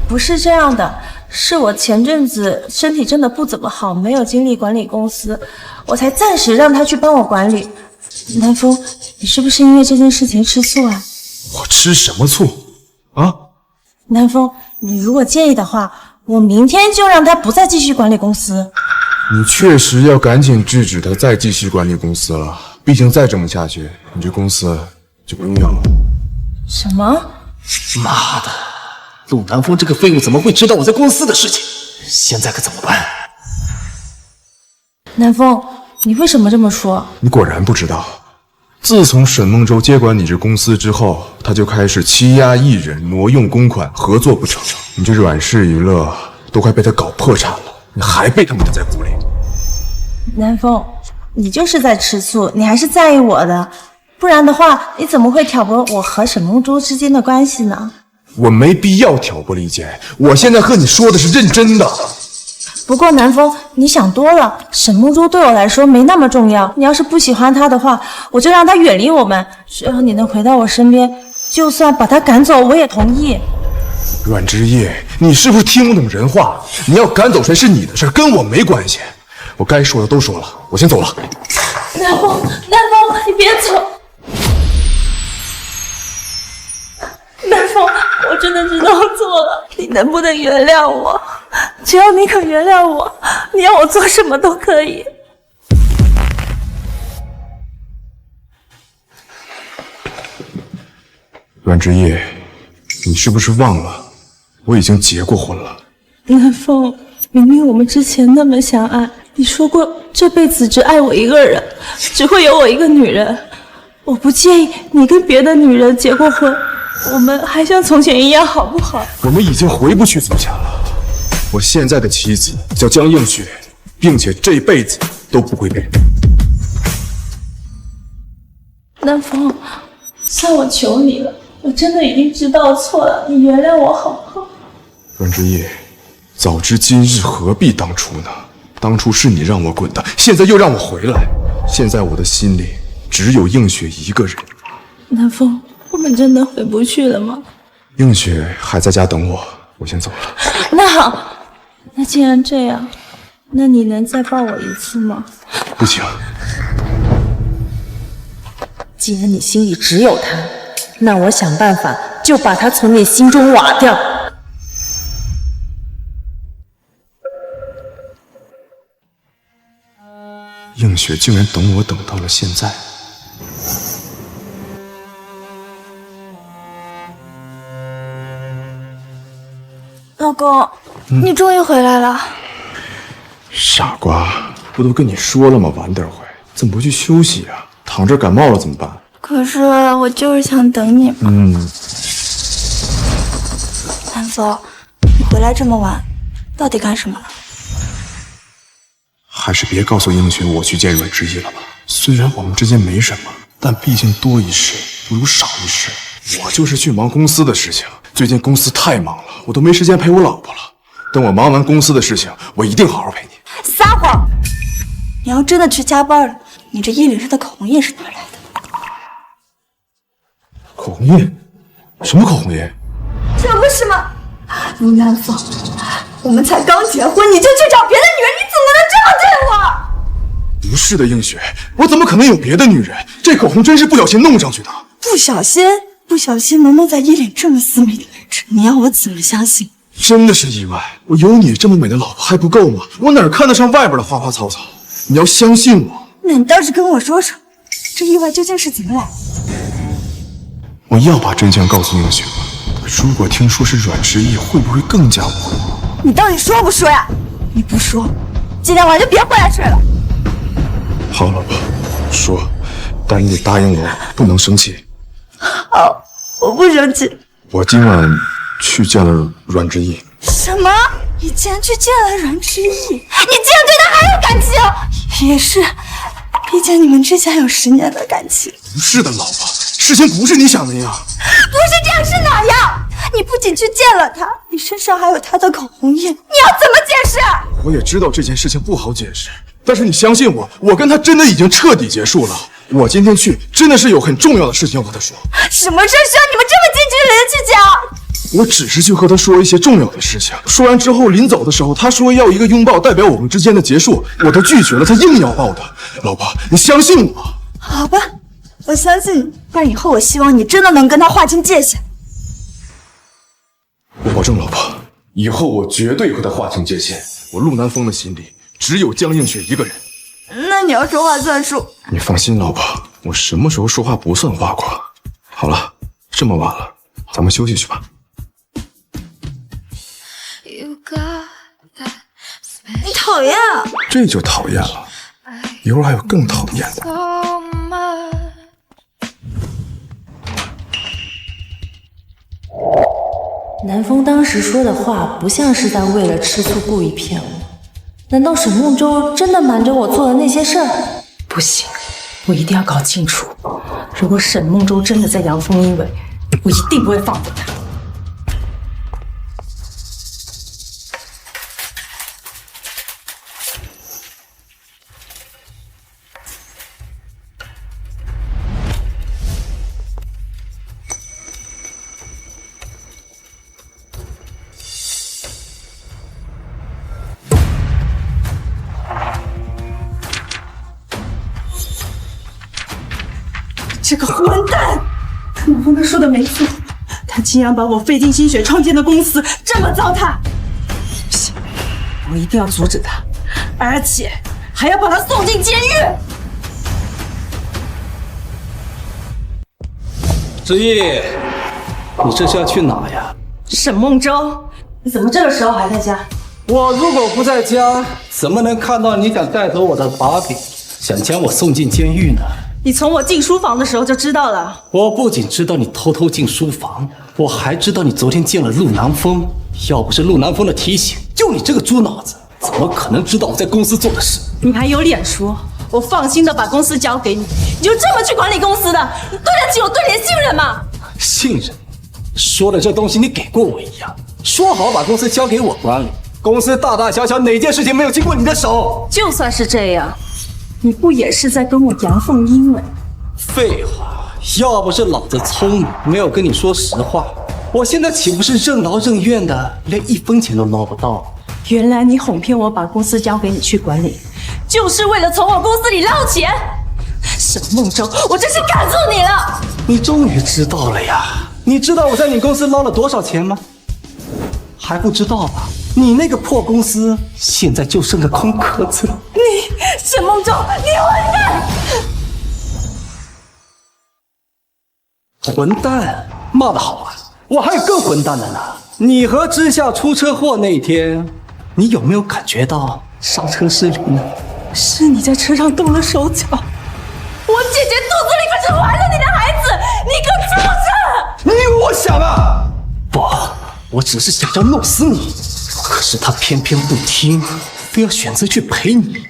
不是这样的，是我前阵子身体真的不怎么好，没有精力管理公司，我才暂时让他去帮我管理。南风，你是不是因为这件事情吃醋啊？我吃什么醋啊？南风，你如果介意的话，我明天就让他不再继续管理公司。你确实要赶紧制止他再继续管理公司了，毕竟再这么下去，你这公司就不用要了。什么？妈的，陆南风这个废物怎么会知道我在公司的事情？现在可怎么办？南风，你为什么这么说？你果然不知道，自从沈梦舟接管你这公司之后，他就开始欺压艺人，挪用公款，合作不成。你这阮氏娱乐都快被他搞破产了，你还被他蒙在鼓里。南风，你就是在吃醋，你还是在意我的，不然的话，你怎么会挑拨我和沈梦舟之间的关系呢？我没必要挑拨离间，我现在和你说的是认真的。不过南风，你想多了，沈梦舟对我来说没那么重要。你要是不喜欢他的话，我就让他远离我们，只要你能回到我身边，就算把他赶走，我也同意。阮之夜，你是不是听不懂人话？你要赶走谁是你的事，跟我没关系。我该说的都说了，我先走了。南风，南风，你别走。南风，我真的知道能不能原谅我？只要你肯原谅我，你要我做什么都可以。阮之夜，你是不是忘了，我已经结过婚了？南风，明明我们之前那么相爱，你说过这辈子只爱我一个人，只会有我一个女人。我不介意你跟别的女人结过婚，我们还像从前一样，好不好？我们已经回不去从前了。我现在的妻子叫江映雪，并且这辈子都不会变。南风，算我求你了，我真的已经知道错了，你原谅我好不好？阮之夜，早知今日何必当初呢？当初是你让我滚的，现在又让我回来。现在我的心里只有映雪一个人。南风，我们真的回不去了吗？映雪还在家等我，我先走了。那好，那既然这样，那你能再抱我一次吗？不行。既然你心里只有他，那我想办法就把他从你心中挖掉。映雪竟然等我等到了现在。老公，你终于回来了。傻瓜，不都跟你说了吗？晚点回，怎么不去休息呀？躺这感冒了怎么办？可是我就是想等你嘛。南风，你回来这么晚，到底干什么了？还是别告诉映雪我去见阮之意了吧。虽然我们之间没什么，但毕竟多一事不如少一事。我就是去忙公司的事情，最近公司太忙了，我都没时间陪我老婆了。等我忙完公司的事情，我一定好好陪你。撒谎！你要真的去加班了，你这衣领上的口红印是哪来的？口红印？什么口红印？这不是吗？卢南风，我们才刚结婚你就去找别的女人，你怎么能这么对我？不是的，映雪，我怎么可能有别的女人？这口红真是不小心弄上去的。不小心能弄在衣领这么私密的位置，你要我怎么相信？真的是意外，我有你这么美的老婆还不够吗？我哪看得上外边的花花草草？你要相信我。那你倒是跟我说说，这意外究竟是怎么来的？我要把真相告诉映雪吗？如果听说是阮之意，会不会更加误会我？你到底说不说呀？你不说，今天晚上就别回来睡了。好，老婆，说，但你得答应我，不能生气。好，我不生气。我今晚去见了阮之意。什么？你竟然去见了阮之意？你竟然对他还有感情？也是，毕竟你们之间有10年的感情。不是的，老婆，事情不是你想的那样。不是这样是哪样？你不仅去见了他，你身上还有他的口红印，你要怎么解释？我也知道这件事情不好解释，但是你相信我，我跟他真的已经彻底结束了。我今天去真的是有很重要的事情要和他说。什么事需要你们这么近距离的去讲？我只是去和他说一些重要的事情，说完之后临走的时候，他说要一个拥抱代表我们之间的结束，我都拒绝了，他硬要抱的。老婆，你相信我。好吧，我相信你，但以后我希望你真的能跟他划清界限。我保证，老婆，以后我绝对和他划清界限。我陆南风的心里只有江映雪一个人。那你要说话算数。你放心，老婆，我什么时候说话不算话过？好了，这么晚了，咱们休息去吧。你讨厌啊！这就讨厌了，一会儿还有更讨厌的。南风当时说的话不像是在为了吃醋故意骗我，难道沈梦舟真的瞒着我做的那些事儿？不行，我一定要搞清楚，如果沈梦舟真的在阳奉阴违，我一定不会放过她。这个混蛋！南风他说的没错，他竟然把我费尽心血创建的公司这么糟蹋！不行，我一定要阻止他，而且还要把他送进监狱！志毅，你这是要去哪呀？沈梦舟，你怎么这个时候还在家？我如果不在家，怎么能看到你想带走我的把柄，想将我送进监狱呢？你从我进书房的时候就知道了。我不仅知道你偷偷进书房，我还知道你昨天见了陆南风。要不是陆南风的提醒，就你这个猪脑子，怎么可能知道我在公司做的事？你还有脸说？我放心的把公司交给你，你就这么去管理公司的？你对得起我对你的信任吗？信任？说的这东西你给过我一样，说好把公司交给我管理。公司大大小小哪件事情没有经过你的手？就算是这样，你不也是在跟我阳奉阴违？废话，要不是老子聪明，没有跟你说实话，我现在岂不是任劳任怨的，连1分钱都捞不到？原来你哄骗我把公司交给你去管理，就是为了从我公司里捞钱。沈梦舟，我真是赶住你了！你终于知道了呀？你知道我在你公司捞了多少钱吗？还不知道吧？你那个破公司现在就剩个空壳子了。你，沈梦舟，你混蛋！混蛋，骂得好啊！我还有更混蛋的呢。你和之夏出车祸那天，你有没有感觉到刹车失灵呢？是你在车上动了手脚。我姐姐肚子里可是怀了你的孩子，你个畜生！你以为我想啊？不，我只是想要弄死你。可是他偏偏不听，非要选择去陪你。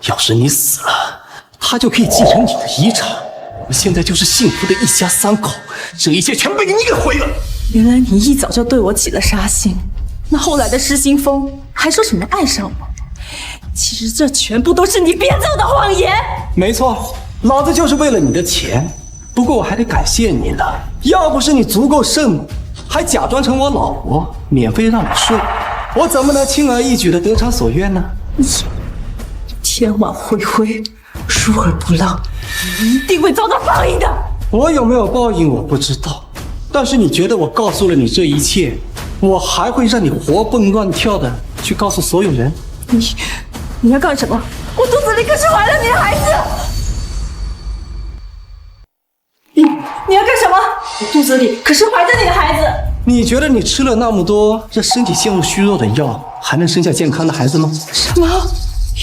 要是你死了，他就可以继承你的遗产。我们现在就是幸福的一家3口，这一切全被你给毁了。原来你一早就对我起了杀心，那后来的失心疯还说什么爱上我，其实这全部都是你编造的谎言。没错，老子就是为了你的钱。不过我还得感谢你了，要不是你足够圣母，还假装成我老婆，免费让你睡，我怎么能轻而易举的得偿所愿呢？你天网恢恢，疏而不漏，你一定会遭到报应的。我有没有报应我不知道，但是你觉得我告诉了你这一切，我还会让你活蹦乱跳的去告诉所有人？你要干什么？我肚子里可是怀了你的孩子。你要干什么？我肚子里可是怀着你的孩子。你觉得你吃了那么多让身体陷入虚弱的药，还能生下健康的孩子吗？什么？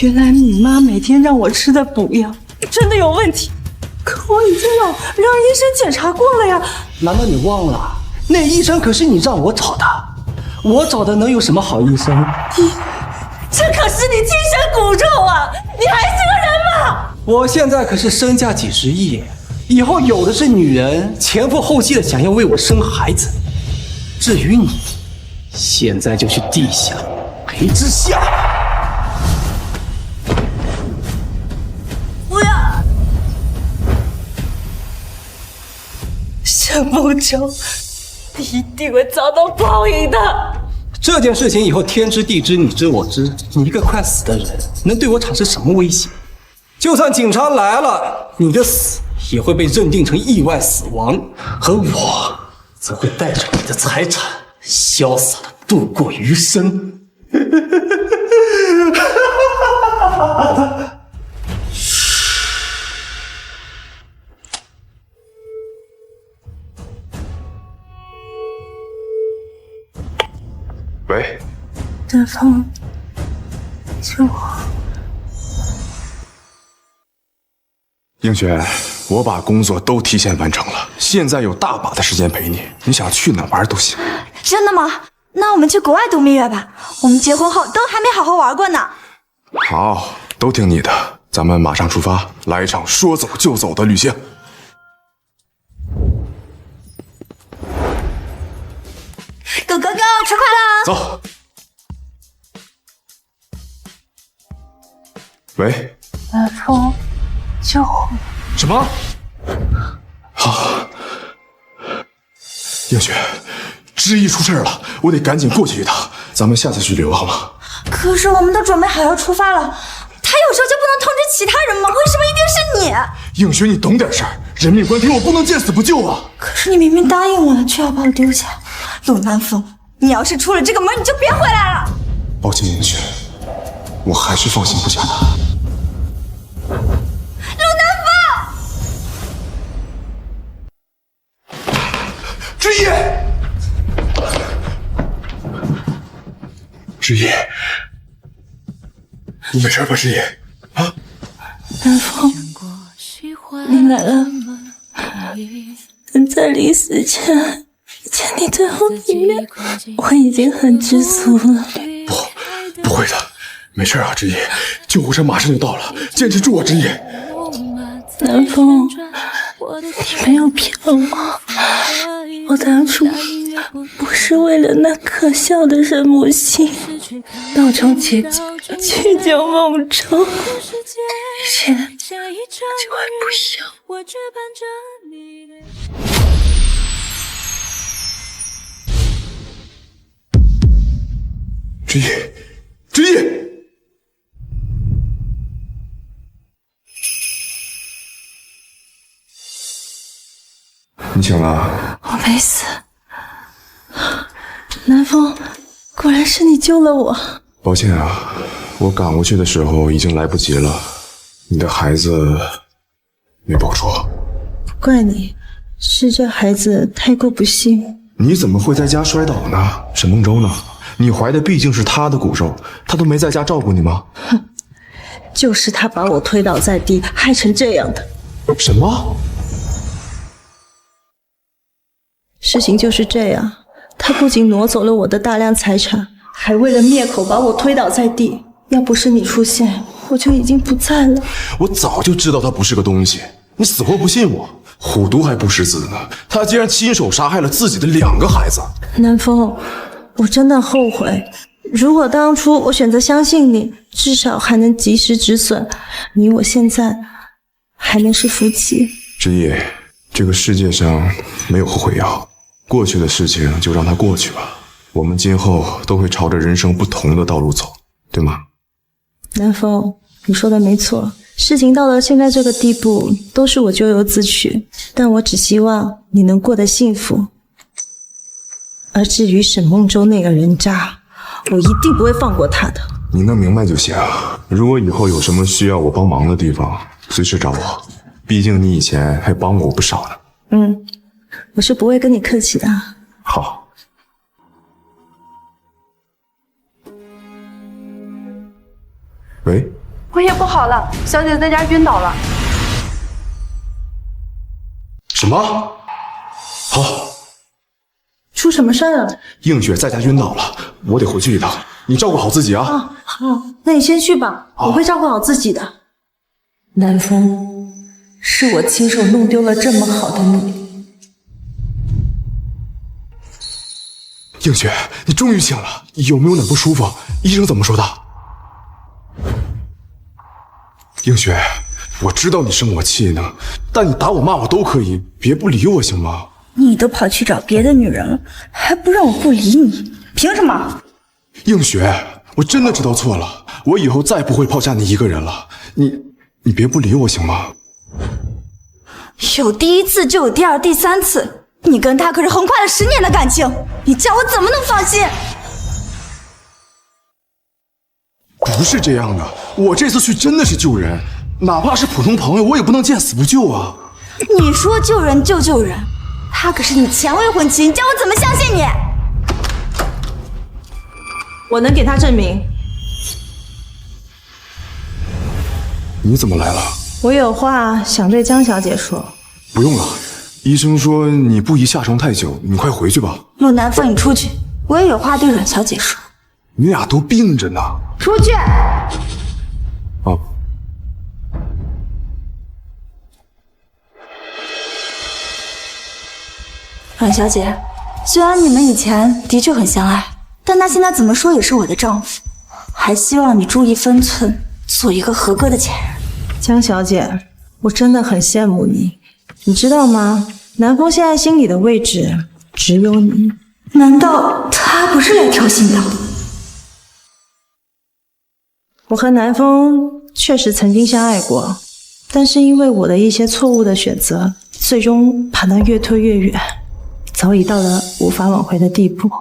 原来你妈每天让我吃的补药真的有问题，可我已经让医生检查过了呀。难道你忘了？那医生可是你让我找的，我找的能有什么好医生？这可是你亲生骨肉啊！你还是个人吗？我现在可是身价几十亿，以后有的是女人前赴后继的想要为我生孩子。至于你，现在就去地下陪之夏。不要！沈梦舟，你一定会遭到报应的。这件事情以后天知地知，你知我知。你一个快死的人，能对我产生什么威胁？就算警察来了，你的死也会被认定成意外死亡，而我则会带着你的财产，潇洒的度过余生。喂，南风，救我！映雪，我把工作都提前完成了，现在有大把的时间陪你，你想去哪玩都行。真的吗？那我们去国外度蜜月吧，我们结婚后都还没好好玩过呢。好，都听你的，咱们马上出发，来一场说走就走的旅行。狗狗狗，出发了！走。喂，南风，救我！什么？好，映雪，知意出事了，我得赶紧过去一趟，咱们下次去旅游好吗？可是我们都准备好要出发了，他有时候就不能通知其他人吗？为什么一定是你？映雪，你懂点事儿，人命关天，我不能见死不救啊！可是你明明答应我了，却要把我丢下。陆南风，你要是出了这个门，你就别回来了。抱歉，严雪，我还是放心不下他。陆南风，之意，之意，你没事吧？之意，啊？南风，你来了。等在临死前见你最后一面，我已经很知足了。不会的，没事啊，之意，救护车马上就到了，坚持住啊，之意。南风，你没有骗我，我当初不是为了那可笑的人母星闹钟结局去救梦舟，以前就还不要。之意，之意，你醒了？我没死。南风，果然是你救了我。抱歉啊，我赶过去的时候已经来不及了，你的孩子没保住。不怪你，是这孩子太过不幸。你怎么会在家摔倒呢？沈梦舟呢？你怀的毕竟是他的骨肉，他都没在家照顾你吗？哼，就是他把我推倒在地，害成这样的。什么？事情就是这样，他不仅挪走了我的大量财产，还为了灭口把我推倒在地。要不是你出现，我就已经不在了。我早就知道他不是个东西，你死活不信我。虎毒还不食子呢，他竟然亲手杀害了自己的2个孩子。南风，我真的后悔。如果当初我选择相信你，至少还能及时止损，你我现在还能是夫妻。之意，这个世界上没有后悔药，过去的事情就让它过去吧。我们今后都会朝着人生不同的道路走，对吗？南风，你说的没错，事情到了现在这个地步，都是我咎由自取。但我只希望你能过得幸福。而至于沈梦舟那个人渣，我一定不会放过他的。你能明白就行。如果以后有什么需要我帮忙的地方，随时找我。毕竟你以前还帮过我不少呢。我是不会跟你客气的。好。喂，辉夜不好了，小姐在家晕倒了。什么？好，出什么事儿了？映雪在家晕倒了，我得回去一趟，你照顾好自己啊。好，那你先去吧，我会照顾好自己的。南风，是我亲手弄丢了这么好的你。映雪，你终于醒了，有没有哪不舒服？医生怎么说的？映雪，我知道你生我气呢，但你打我骂我都可以，别不理我行吗？你都跑去找别的女人了，还不让我不理你，凭什么？映雪，我真的知道错了，我以后再不会抛下你一个人了。你别不理我行吗？有第一次就有第二、第三次，你跟他可是横跨了10年的感情，你叫我怎么能放心？不是这样的，我这次去真的是救人，哪怕是普通朋友，我也不能见死不救啊！你说救人就救人，他可是你前未婚妻，你叫我怎么相信你？我能给他证明。你怎么来了？我有话想对江小姐说。不用了，医生说你不宜下床太久，你快回去吧。陆南风，你出去，我也有话对阮小姐说。你俩都病着呢。出去。哦。阮小姐，虽然你们以前的确很相爱，但他现在怎么说也是我的丈夫，还希望你注意分寸，做一个合格的前任。江小姐，我真的很羡慕你，你知道吗？南风现在心里的位置只有你。难道他不是来挑衅的？我和南风确实曾经相爱过，但是因为我的一些错误的选择，最终判断越推越远，早已到了无法挽回的地步。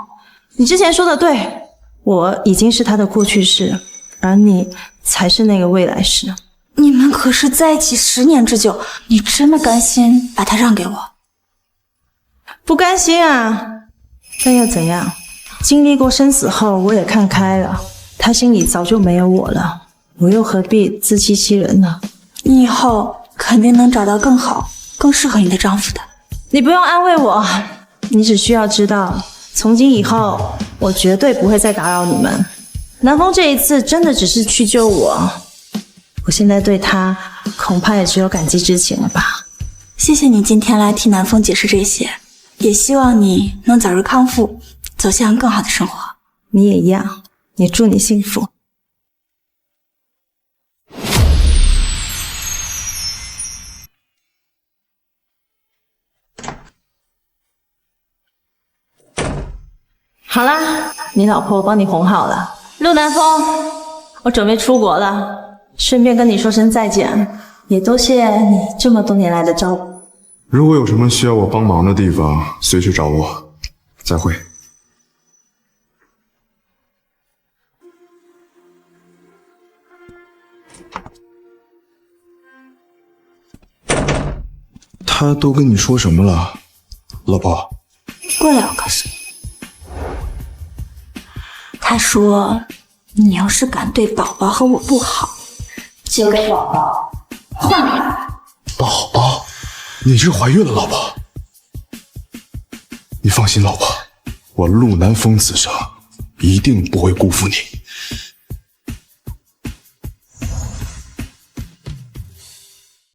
你之前说的对，我已经是他的过去式，而你才是那个未来式。你们可是在一起10年之久，你真的甘心把他让给我？不甘心啊，但又怎样？经历过生死后，我也看开了，他心里早就没有我了，我又何必自欺欺人呢？你以后肯定能找到更好、更适合你的丈夫的。你不用安慰我，你只需要知道，从今以后，我绝对不会再打扰你们。南风这一次真的只是去救我，我现在对他恐怕也只有感激之情了吧。谢谢你今天来替南风解释这些，也希望你能早日康复，走向更好的生活。你也一样，也祝你幸福。好啦，你老婆我帮你哄好了。陆南风，我准备出国了，顺便跟你说声再见，也多谢你这么多年来的照顾。如果有什么需要我帮忙的地方，随时找我。再会。他都跟你说什么了，老婆？过来我告诉你。他说，你要是敢对宝宝和我不好，就给宝宝换回来。宝宝，你是怀孕了，老婆。你放心，老婆，我陆南风此生一定不会辜负你。